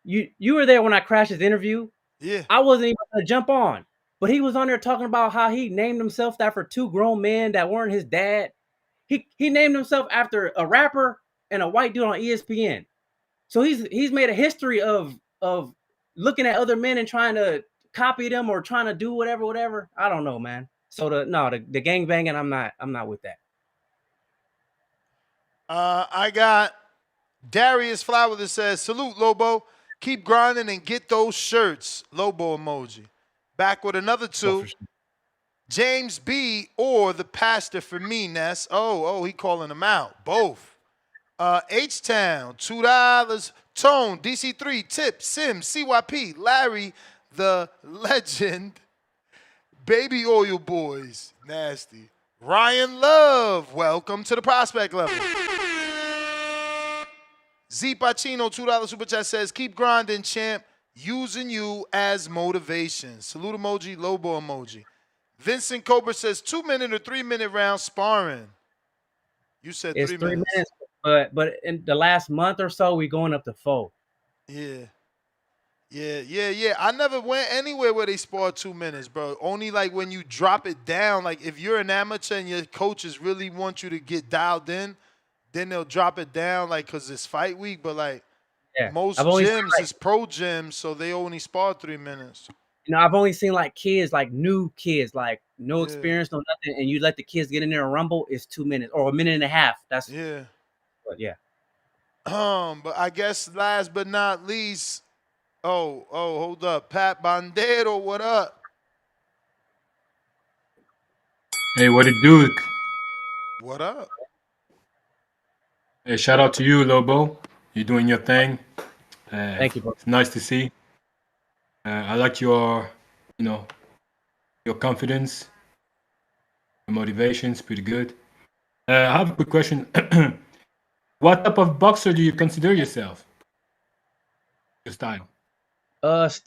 you were there when I crashed his interview. Yeah. I wasn't even gonna jump on, but he was on there talking about how he named himself after two grown men that weren't his dad. He named himself after a rapper and a white dude on ESPN. So he's made a history of looking at other men and trying to copy them or trying to do whatever. I don't know, man. So the gang banging, I'm not with that. I got Darius Flower that says, salute, Lobo. Keep grinding and get those shirts. Lobo emoji. Back with another two. James B. or the pastor for me, Ness. Oh, he calling them out. Both. H-Town, $2. Tone, DC3, Tip, Sim, CYP, Larry, the legend. Baby Oil Boys, nasty. Ryan Love, welcome to the prospect level. Z Pacino, $2 super chat says, keep grinding, champ. Using you as motivation. Salute emoji, Lobo emoji. Vincent Cobra says 2-minute or 3-minute round sparring. You said It's 3 minutes. but in the last month or so, we going up to 4. Yeah. I never went anywhere where they spar 2 minutes, bro. Only like when you drop it down. Like if you're an amateur and your coaches really want you to get dialed in, then they'll drop it down, like because it's fight week. But like most gyms is pro gyms, so they only spar 3 minutes. I've only seen like kids, like new kids, like no experience, no nothing, and you let the kids get in there and rumble. It's 2 minutes or 1.5 minutes. That's But yeah. But I guess last but not least, hold up, Pat Bandero, what up? Hey, what it do? What up? Hey, shout out to you, Lobo. You're doing your thing. Thank you, bro. It's nice to see. I like your confidence, your motivation's pretty good. I have a quick question. What type of boxer do you consider yourself? Your style? It's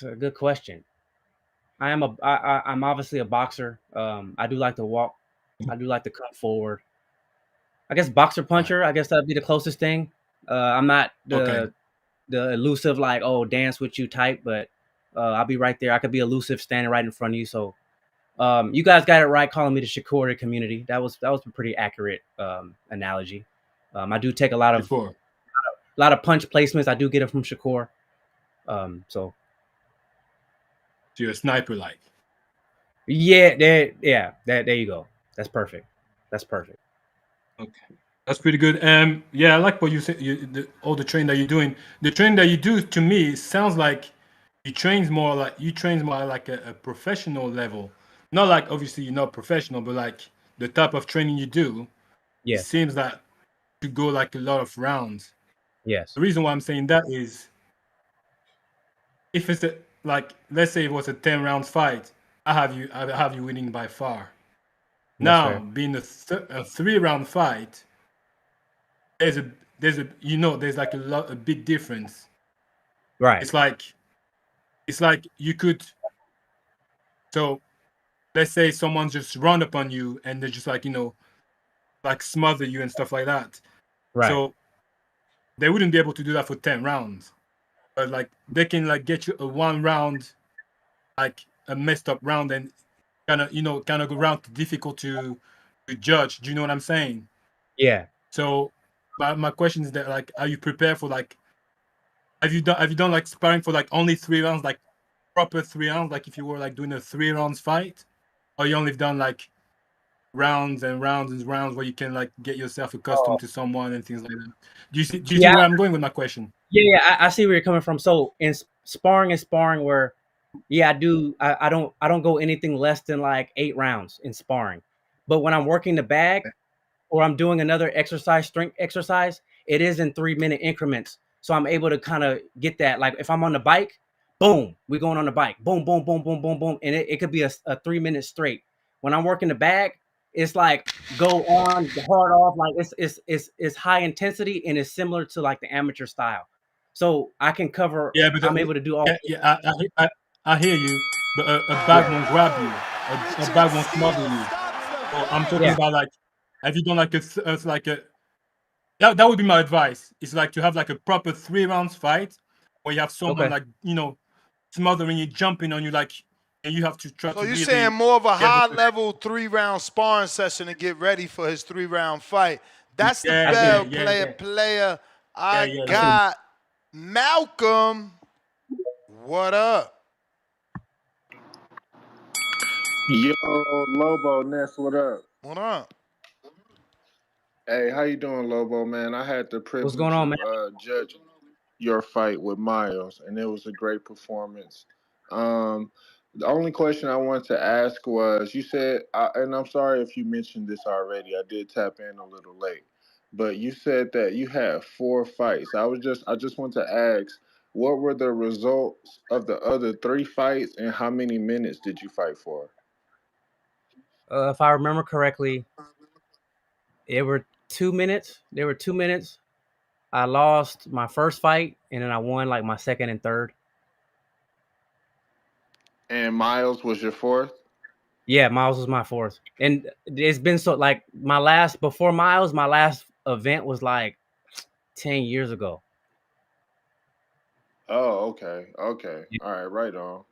a good question. I'm obviously a boxer. I do like to walk. I do like to come forward. I guess boxer puncher. I guess that'd be the closest thing. I'm not the elusive like dance with you type, but I'll be right there. I could be elusive standing right in front of you. So you guys got it right calling me the Shakur community. That was a pretty accurate analogy. I do take a lot of punch placements. I do get it from Shakur. So you're a sniper like. Yeah, there you go. That's perfect. Okay, that's pretty good. Yeah, I like what you said. All the training that you're doing. The training that you do, to me, sounds like you train more like a professional level. Not like obviously you're not professional, but like the type of training you do. Yeah. It seems that you go like a lot of rounds. Yes. The reason why I'm saying that is, if it's let's say it was a 10 rounds fight, I have you winning by far. Now, being a 3-round fight, there's like a big difference. Right. It's like you could. So, let's say someone just run up on you and they're just like smother you and stuff like that. Right. So they wouldn't be able to do that for 10 rounds, but like they can like get you a 1 round, like a messed up round, and kind of go round difficult to judge. Do you know what I'm saying? Yeah. So my question is that, like, are you prepared for like, have you done like sparring for like only 3 rounds, like proper 3 rounds, like if you were like doing a 3 rounds fight, or you only done like rounds and rounds and rounds where you can like get yourself accustomed to someone and things like that? Do you see where I'm going with my question? Yeah, I see where you're coming from. So in sparring where I don't go anything less than like 8 rounds in sparring. But when I'm working the bag or I'm doing another exercise, strength exercise, it is in 3-minute increments. So I'm able to kind of get that. Like if I'm on the bike, boom, we going on the bike, boom, boom, boom, boom, boom, boom, and it could be a 3 minutes straight. When I'm working the bag, it's like go on, hard off, like it's high intensity and it's similar to like the amateur style. So I can cover. Yeah, but I'm able to do all. I hear you, but a bag won't grab you. A bag won't smother you. So I'm talking about like, have you done like that would be my advice. It's like to have like a proper 3 rounds fight where you have someone like smothering you, jumping on you, like, and you have to try to. So you're really saying more of a get high level 3-round sparring session to get ready for his 3-round fight. That's the Yeah, bell yeah. player. I Yeah, got Malcolm. What up? Yo, Lobo, Ness, what up? What up? Hey, how you doing, Lobo, man? I had the What's going privilege on, man? of judging your fight with Miles, and it was a great performance. The only question I wanted to ask was, you said, and I'm sorry if you mentioned this already. I did tap in a little late, but you said that you had 4 fights. I just want to ask, what were the results of the other 3 fights, and how many minutes did you fight for? If I remember correctly, it were 2 minutes. There were 2 minutes. I lost my first fight, and then I won like my second and third. And Miles was your 4th? Yeah, Miles was my 4th. And it's been so like before Miles, my last event was like 10 years ago. Oh, okay. Okay. All right, right on.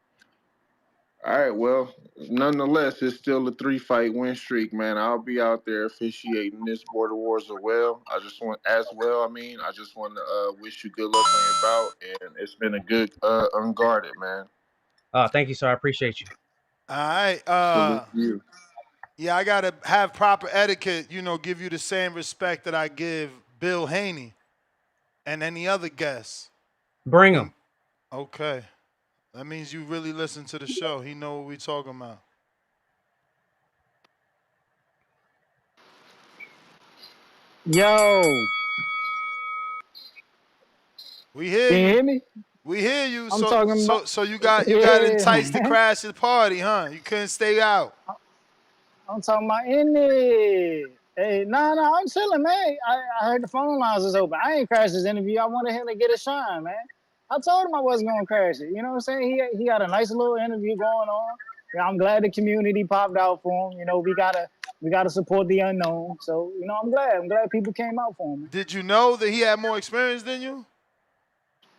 All right, well, nonetheless, it's still a 3-fight win streak, man. I'll be out there officiating this Border Wars as well. I just want to wish you good luck on your bout, and it's been a good Unguarded, man. Thank you, sir. I appreciate you. All right. Salute you. Yeah, I gotta have proper etiquette. Give you the same respect that I give Bill Haney and any other guest. Bring him. Okay. That means you really listen to the show. He know what we talking about. Yo. We hear Can you. you hear me? We hear you. I'm talking about. So you got enticed to crash the party, huh? You couldn't stay out. I'm talking about in it. Hey, no, I'm chilling, man. I heard the phone lines was open. I ain't crashed this interview. I wanted him to get a shine, man. I told him I wasn't gonna crash it. You know what I'm saying? He got a nice little interview going on. Yeah, I'm glad the community popped out for him. We gotta support the unknown. So I'm glad. I'm glad people came out for him. Man. Did you know that he had more experience than you?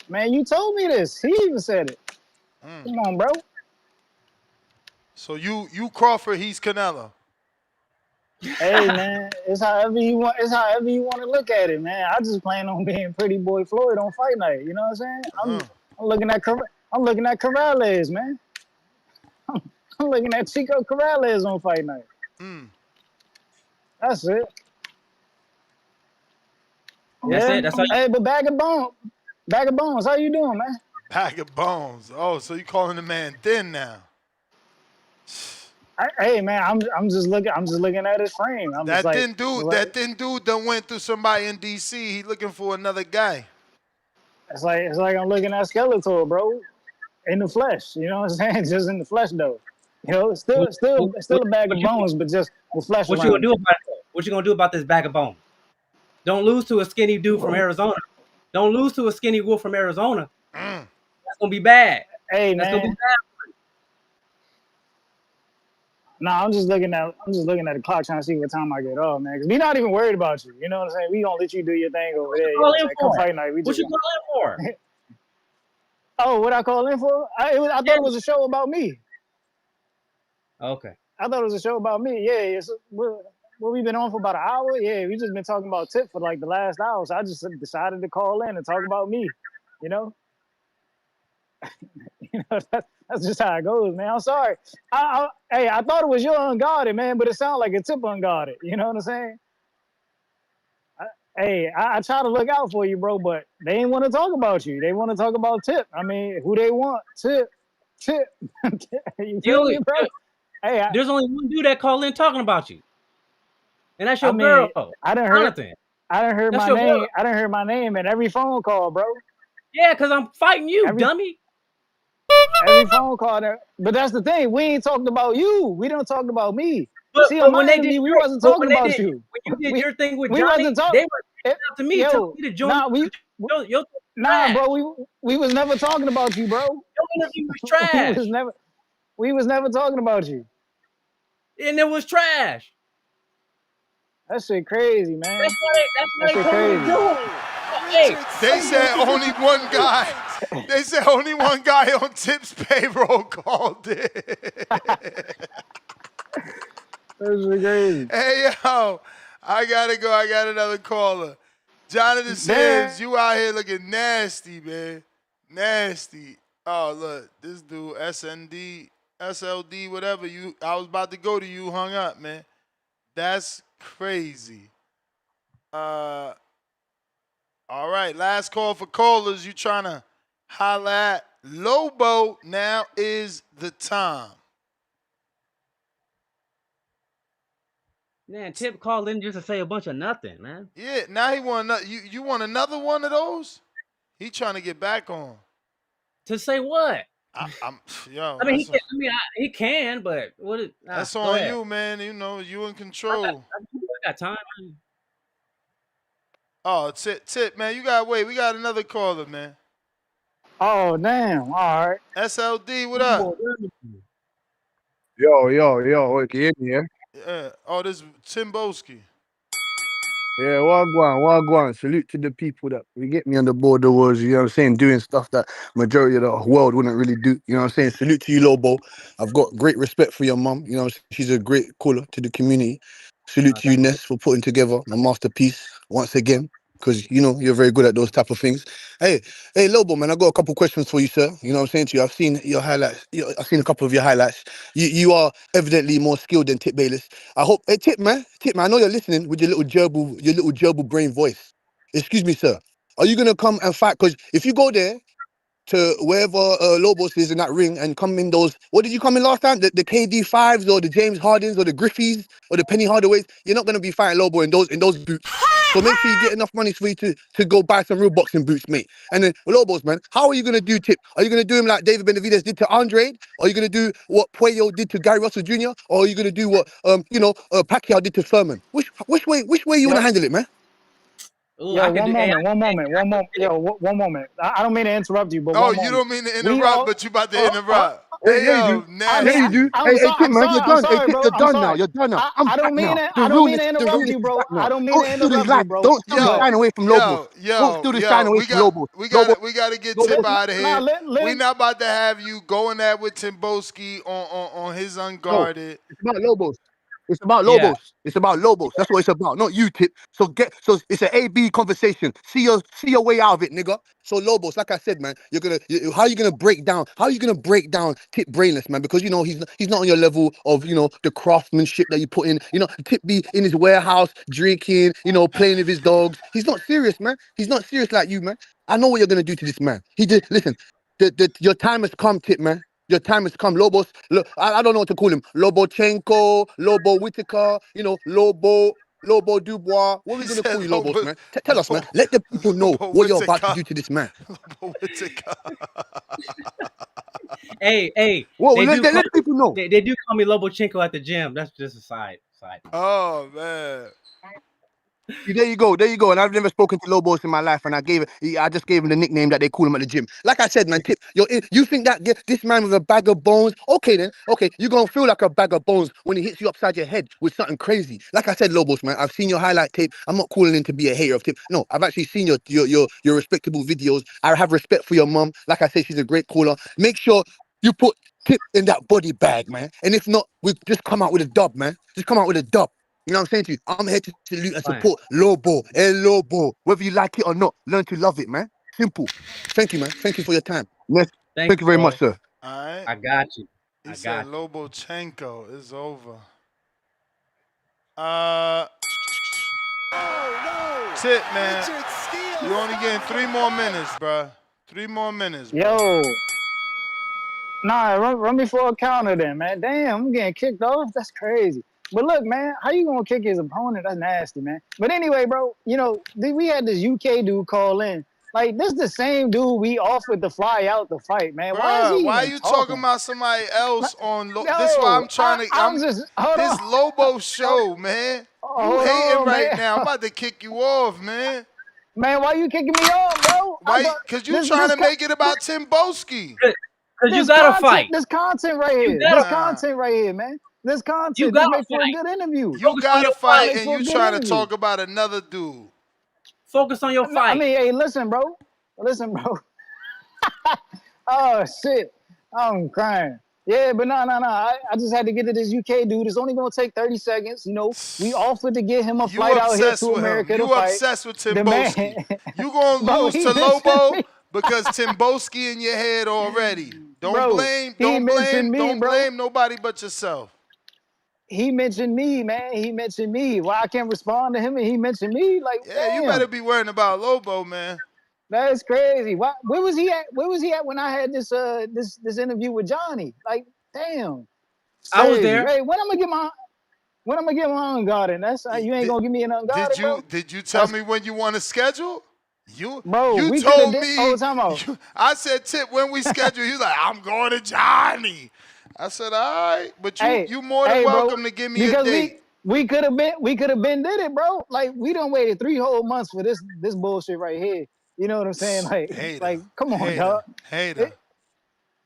Man, you told me this. He even said it. Come on, bro. So you Crawford, he's Canelo. Hey man, it's however you want. It's however you want to look at it, man. I just plan on being Pretty Boy Floyd on fight night. You know what I'm saying? I'm looking at Corrales, man. I'm looking at Chico Corrales on fight night. That's it. That's it. That's all. Hey, but Bag of Bones, how you doing, man? Bag of Bones. Oh, so you calling the man thin now? Hey man, I'm just looking at his frame. That thin dude done went through somebody in DC. He looking for another guy. It's like I'm looking at Skeletor, bro, in the flesh. You know what I'm saying? Just in the flesh, though. Still a bag of bones, but just with flesh. What you gonna do about it? What you gonna do about this bag of bones? Don't lose to a skinny dude from Arizona. Don't lose to a skinny wolf from Arizona. That's gonna be bad. Hey, that's man. gonna be bad. Nah, I'm just looking at the clock trying to see what time I get off, man. Cause we not even worried about you. You know what I'm saying? We gonna let you do your thing over there. Come fight night. What you call in for? Oh, what I call in for? I thought it was a show about me. Okay. I thought it was a show about me. Yeah. We've been on for about an hour. Yeah, we just been talking about Tip for like the last hour. So I just decided to call in and talk about me. You know. That's just how it goes, man. I'm sorry. I thought it was your Unguarded, man, but it sounded like a Tip Unguarded. You know what I'm saying? I try to look out for you, bro, but they ain't want to talk about you. They want to talk about Tip. I mean, who they want? Tip. You feel me, bro? There's only one dude that called in talking about you, and that's your girl. I done I done heard That's my your boy. name. I done heard my name in every phone call, bro. Yeah, because I'm fighting you, Every dummy. every phone call. But that's the thing. We ain't talking about you. We don't talk about me. See, on But my when they did interview, we your, wasn't but talking about you. when you did We your thing with we Johnny, wasn't talking. they were reaching out to me, telling Yo, me to join. Your nah, trash. bro. We was never talking about you, bro. Your interview was trash, we was never talking about you. and it was trash. That shit crazy, man. That's why That they shit told me to crazy. do it. Hey, They said only one guy. They said only one guy on Tip's payroll called it. That shit crazy. Hey yo, I gotta go. I got another caller. Jonathan says you out here looking nasty, man. Nasty. Oh look, this dude SND, SLD, whatever you. I was about to go to you, hung up, man. That's crazy. All right, last call for callers. You trying to holla at Lobo? Now is the time. man, Tip called in just to say a bunch of nothing, man. Yeah, now he want you want another one of those? He trying to get back on. To say what? I'm yo. I mean, he can, but what? That's Go on ahead. you, man. You know you in control. I got time. Oh, tip, man. You gotta wait. We got another caller, man. Oh damn! All right. SLD, what up? Yo, wait, can you hear me, yeah? Yeah. Oh, this Timboski. Yeah, wagwan. Salute to the people that we get me on the border wars, you know what I'm saying, doing stuff that majority of the world wouldn't really do. You know what I'm saying? Salute to you, Lobo. I've got great respect for your mum. You know, she's a great caller to the community. Salute to you, Ness, for putting together a masterpiece once again. Because you know you're very good at those type of things. Hey, Lobo, man, I got a couple questions for you, sir. You know what I'm saying to you. I've seen your highlights. I've seen a couple of your highlights. You are evidently more skilled than Tip Bayless. I hope. Hey, Tip, man, I know you're listening with your little gerbil brain voice. Excuse me, sir. Are you gonna come and fight? Because if you go there to wherever Lobos is in that ring and come in those, what did you come in last time? The KD5s or the James Hardens or the Griffeys or the Penny Hardaways? You're not gonna be fighting Lobo in those boots. So make sure you get enough money for you to go buy some real boxing boots, mate. And then Lobos, man, how are you gonna do Tip? Are you gonna do him like David Benavidez did to Andre? Or are you gonna do what Puello did to Gary Russell Jr.? Or are you gonna do what Pacquiao did to Furman? Which way you wanna handle it, man? Ooh, Yo, I could do. Hey, one moment. Yo, one moment. I don't mean to interrupt you, but Oh, one you moment. don't mean to interrupt, but you about to interrupt. Yeah, Hey yeah, you yo, do. Yeah, you nasty. do. Hey, Tip, man, you're I'm done. Hey, sorry, Tip, bro. you're I'm done now. sorry. You're done now. I'm I back don't mean now. to. The I don't mean to the interrupt realness you, is bro. back now. I don't mean Don't to steal this interrupt you, light. bro. Don't steal the But shine away from Lobos. Don't steal the shine away We from got Lobos. we Lobo, got we got to get Lobo. Tip out of nah, here. We not about to have you going at with Timboski on his No, Unguarded. it's about Lobos. It's about Yeah. Lobos. It's about Lobos. That's what it's about, not you, Tip. So it's an A-B conversation. See your way out of it, nigga. So Lobos, like I said, man, how you gonna break down? How you gonna break down Tip brainless, man? Because you know he's not on your level of the craftsmanship that you put in. You know, Tip be in his warehouse drinking, playing with his dogs. He's not serious, man. He's not serious like you, man. I know what you're gonna do to this man. He did. Listen, your time has come, Tip, man. Your time has come. Lobos, I don't know what to call him. Lobochenko, Lobo Whitaker, Lobo Dubois. What are we He going to call said you, Lobos, Lobo man? Tell us, man. Let the people know what you're about to Whitaker. do to this man. Lobo Whitaker. Hey, Whoa, they let do call the people know. they do call me Lobochenko at the gym. That's just a side. Oh man. There you go. And I've never spoken to Lobos in my life, and I just gave him the nickname that they call him at the gym. Like I said, man, Tip, you think that this man with a bag of bones? Okay, then. Okay, you're gonna feel like a bag of bones when he hits you upside your head with something crazy. Like I said, Lobos, man, I've seen your highlight tape. I'm not calling in to be a hater of Tip. No, I've actually seen your respectable videos. I have respect for your mum. Like I said, she's a great caller. Make sure you put Tip in that body bag, man. And if not, we just come out with a dub, man. Just come out with a dub. You know what I'm saying to you? I'm here to salute and support Lobo. El Lobo. Whether you like it or not, learn to love it, man. Simple. Thank you, man. Thank you for your time. Yes. Thank Thank you you, very bro. much, sir. All right. I got you. He said you. Lobochenko is over. Tip, man. You only getting 3 more minutes, bruh. 3 more minutes, bro. Yo. Nah, run me for a counter then, man. Damn, I'm getting kicked off. That's crazy. But look, man, how you gonna kick his opponent? That's nasty, man. But anyway, bro, you know, we had this UK dude call in. Like, this the same dude we offered to fly out the fight, man. Why is Bruh, he why even you talking talking? about somebody else on this why No, I'm trying to I'm just hold this on. Lobo show, man. You Hold hating on, right man. now. I'm about to kick you off, man. Man, why you kicking me off, bro? I Why? thought Cause you this trying this to make it about Tim Boski. Because you got to fight. this content right You here. got This to content right here, man. This You content. got This to makes for a fight. good interview. You Focus on gotta your fight Make fight. and for a you good trying to interview. talk about another dude. Focus on your No, I fight. mean, hey, listen, bro. Listen, bro. Oh shit, I'm crying. Yeah, but no. I just had to get to this UK dude. It's only gonna take 30 seconds. You know, we offered to get him a You flight out here obsessed to with him. America to You fight. obsessed with Tim The man, Boski. You gonna bro, lose he to mentioned Lobo me. because Tim Boski in your head already. Bro, he mentioned me, don't bro. blame nobody but yourself. He mentioned me, man. He mentioned me. Why I can't respond to him and he mentioned me? Like, Yeah, you better damn, be worrying about Lobo, man. that's crazy. Why? Where was he at? Where was he at when I had this interview with Johnny? Like, damn, it's I was crazy. there. Hey, when I'm gonna get my unguarded? That's you ain't gonna give me an unguarded, bro. Did you tell That's me when you want to schedule? bro. You We could have told did. me. Oh, time out. I said, Tip, when we schedule. He's like, I'm going to Johnny. I said, all right, but Hey, you more than hey, bro. welcome to give me a Because date. we could have been did it, bro. Like we done waited 3 whole months for this bullshit right here. You know what I'm saying? Hater, come on, hater, dog. hater.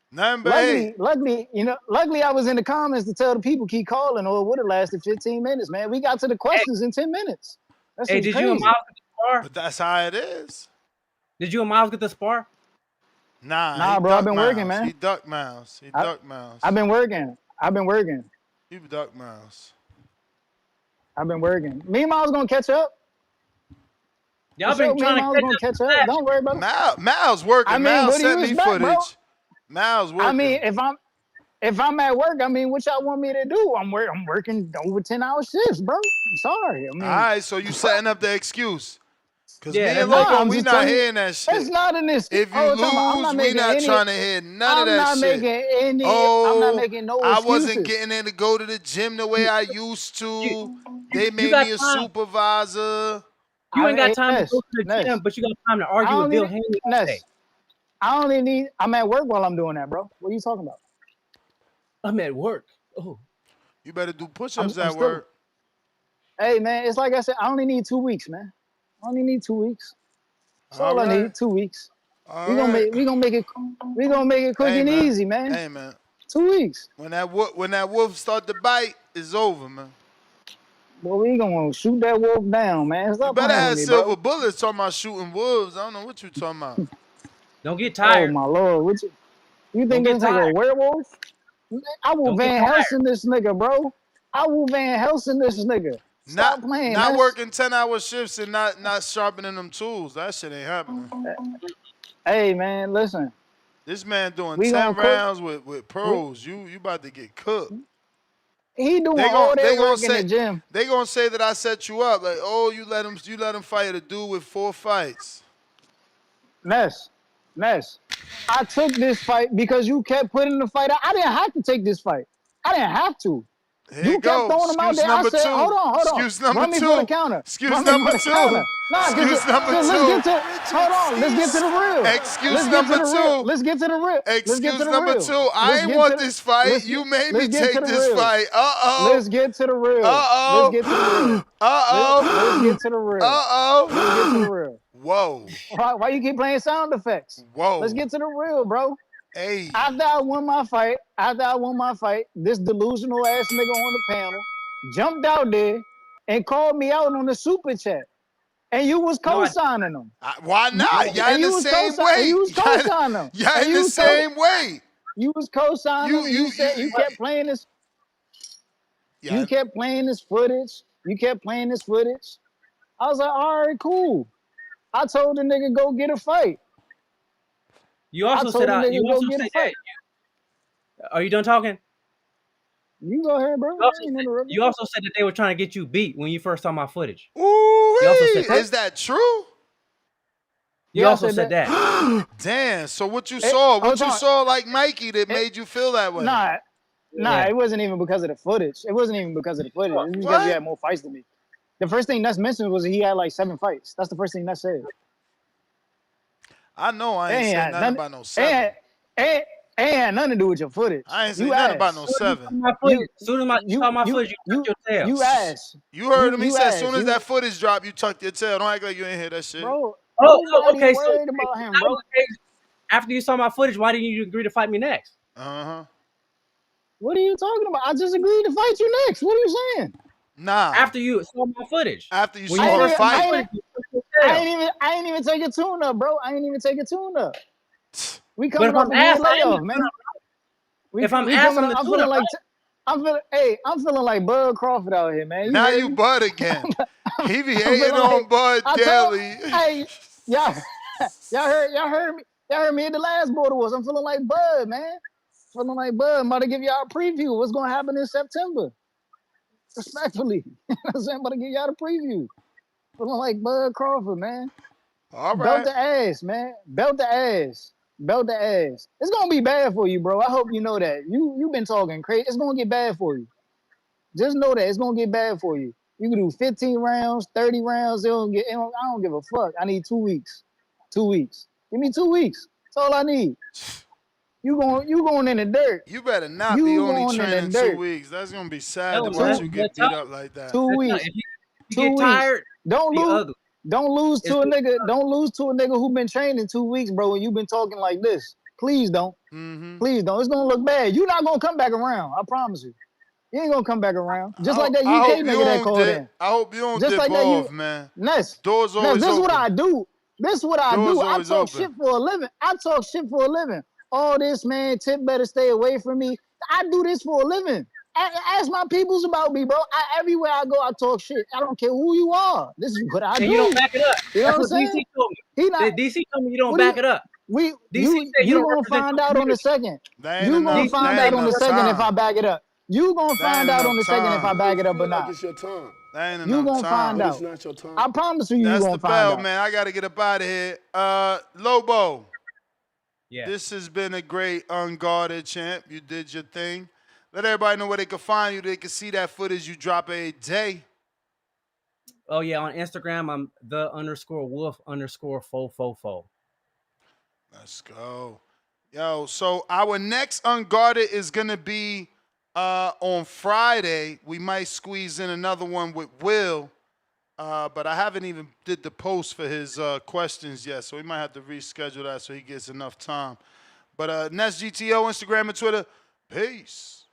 Nothing but hate. Luckily, I was in the comments to tell the people keep calling, or it would have lasted 15 minutes, man. We got to the questions in 10 minutes. That Hey, shit's did you and crazy. Miles get the spar? But that's how it is. Did you and Miles get the spar? Nah, he Nah, bro, I've duck been working, mouse. He man. duck mouse. He duck mouse. I've been working. I've been working. He duck mouse. I've been working. Me and Miles gonna catch up. For Y'all sure, been me and trying to Miles catch gonna up catch since up. last Don't worry about it. Miles working. I mean, Miles what do you sent me expect, bro? footage. Miles working. I mean, if I'm at work, I mean, what y'all want me to do? I'm working over 10-hour shifts, bro. I'm sorry. I All mean, right, so you setting up the excuse. Because Yeah, me and that's not. nah, Lobo, I'm we just not telling you, hearing that that's shit. not an excuse. If you Oh, talking about, lose, we not trying to hear none of I'm that not shit. making any, I'm not Oh, making no I wasn't excuses. getting in to go to the gym the way I used to. They You made got me a time. supervisor. You ain't got Hey, time to go to the Ness, gym, but you got time to I argue with only Bill need, Haney all day. Ness, I'm at work while I'm doing that, bro. What are you talking about? I'm at work. Oh, You better do push-ups I'm at still, work. hey, man, it's like I said, I only need 2 weeks, man. I only need 2 weeks. That's All all I right. need, 2 weeks. All right. We gonna make it quick Hey, and man. easy, man. Hey, man. 2 weeks. When that wolf start to bite, it's over, man. Well, we gonna shoot that wolf down, man. You Stop better playing with have me, silver bro. bullets talking about shooting wolves. I don't know what you talking about. don't get Oh tired. my lord, you Don't think get it's like tired. a werewolf? I will Don't get Van tired. Helsing this nigga, bro. I will Van Helsing this nigga. Stop playing, Not Ness. working 10-hour shifts and not sharpening them tools. That shit ain't happening. Hey man, listen. This man doing We 10 gonna cook. rounds with pros. You about to get cooked. He doing They all gon' that they gonna work in say the gym. they gonna say that I set you up. Like, oh, you let him fight a dude with 4 fights. Ness. I took this fight because you kept putting the fight out. I didn't have to take this fight. I didn't have to. Here you You kept go. throwing them out Excuse there. I number said, 2. hold on. Excuse number Run me for the 2. counter. Excuse Run me for number the 2. counter. Nah, Excuse number let's 2. get to, hold on. Let's get to the real. Excuse number 2. Let's get to the real. Let's get to Excuse the number real. 2. I Let's ain't get to want the, this fight. You made me let's get to take the this real. fight. Uh-oh. Let's get to the real. Let's Uh-oh. get to the real. Let's Uh-oh. get to the real. Let's get to the Uh-oh. real. Whoa. Why you keep playing sound effects? Let's Whoa. get to the real, bro. Hey. After I won my fight, this delusional ass nigga on the panel jumped out there and called me out on the super chat. And you was No, co-signing them. Why not? Y'all And in you the was same co-signing. And you weight. was co-signing them. Y'all And in the you was same weight. you was co-signing them. You kept playing this. Yeah. You kept playing this footage. I was like, all right, cool. I told the nigga go get a fight. You I also said told the nigga you go also get a said that. fight. Are you done talking? You go ahead, bro. You also said that they were trying to get you beat when you first saw my footage. Ooh, You also said that. is that true? You also said that. Damn. So what you saw? What you saw like Mikey that made you feel that way? Nah, Nah, Yeah. it wasn't even because of the footage. It wasn't even because of the footage. It was because you What? had more fights than me. The first thing Ness mentioned was he had like 7 fights. That's the first thing Ness said. I know I It ain't ain't say had nothing nothing. about no It 7. ain't had nothing to do with your footage. I ain't say You nothing about asked. no Soon as 7. you saw my footage, You soon as you saw my footage, you tucked your tail. you asked. You heard him. He You said as asked. soon as that footage dropped, you tucked your tail. Don't act like you ain't hear that shit. Bro, Oh, nobody okay. So worried if about him, that was bro. the case, after you saw my footage, why didn't you agree to fight me next? Uh-huh. What are you talking about? I just agreed to fight you next. What are you saying? Nah. After you saw my footage. After you When you saw the first saw my fight. footage, you tucked your I tail. ain't even take a tune up, bro. I ain't even take a tune up. We But coming if off I'm a year asked, I am the layoff, tune man. up. If I'm We asked, coming I'm up. the I'm tune feeling up, like right? I'm feeling like Bud Crawford out here, man. You Now heard you me? Bud again. He be I'm hating feeling on like Bud I told. daily. Hey, y'all, y'all heard me. Y'all heard me at the last border wars. I'm feeling like Bud, man. Feeling like Bud. I'm about to give y'all a preview. What's gonna happen in September? Respectfully, you know what I'm saying? I'm about to give y'all a preview. Feeling like Bud Crawford, man. All Belt right. the ass, man. Belt the ass. Belt the ass. It's gonna be bad for you, bro. I hope you know that. You've been talking crazy. It's gonna get bad for you. Just know that it's gonna get bad for you. You can do 15 rounds, 30 rounds. I don't give a fuck. I need 2 weeks. 2 weeks. Give me 2 weeks. That's all I need. You going in the dirt. You better not be You only going in the training 2 dirt. weeks. That's gonna be sad No, to no, watch Two you the get beat tough, up like that. 2 weeks. if you get 2 weeks. tired, Don't be lose. ugly. Don't lose It's to a gonna be nigga. Don't lose to a nigga who been training 2 weeks, bro. And you been talking like this. Please don't. Mm-hmm. Please don't. It's gonna look bad. You're not gonna come back around. I promise you. You ain't gonna come back around. Just like that I UK hope you nigga that don't called dip. in. I hope you don't Just dip like that off, man. Ness. Doors Ness, always this is what open. I do. This is what I Doors do. I always talk open. shit for a living. I talk shit for a living. All this, man, Tip better stay away from me. I do this for a living. Ask my peoples about me, bro. Everywhere I go, I talk shit. I don't care who you are. This is what I and you don't do. back it up. You know what That's I'm what DC saying? told He me. not. The DC told me you don't What do back you? it up. You DC said you you don't gonna represent find your out on the community. second. That ain't You gonna enough. DC find That said ain't out on you the enough represent. second if time. I back it up. You gonna That ain't find out on enough the second if time. I But back it it up or feel like not. it's your time. That ain't You enough gonna find But time. it's out. not your time. I promise you That's gonna the find bell, out. man. I gotta get up out of here. Lobo. Yeah. This has been a great unguarded champ. You did your thing. Let everybody know where they can find you. They can see that footage you drop a day. Oh yeah, on Instagram I'm the_wolf_444. Let's go. Yo, so our next unguarded is gonna be on Friday. We might squeeze in another one with Will. But I haven't even did the post for his questions yet, so we might have to reschedule that so he gets enough time. But Nest GTO, Instagram and Twitter. Peace.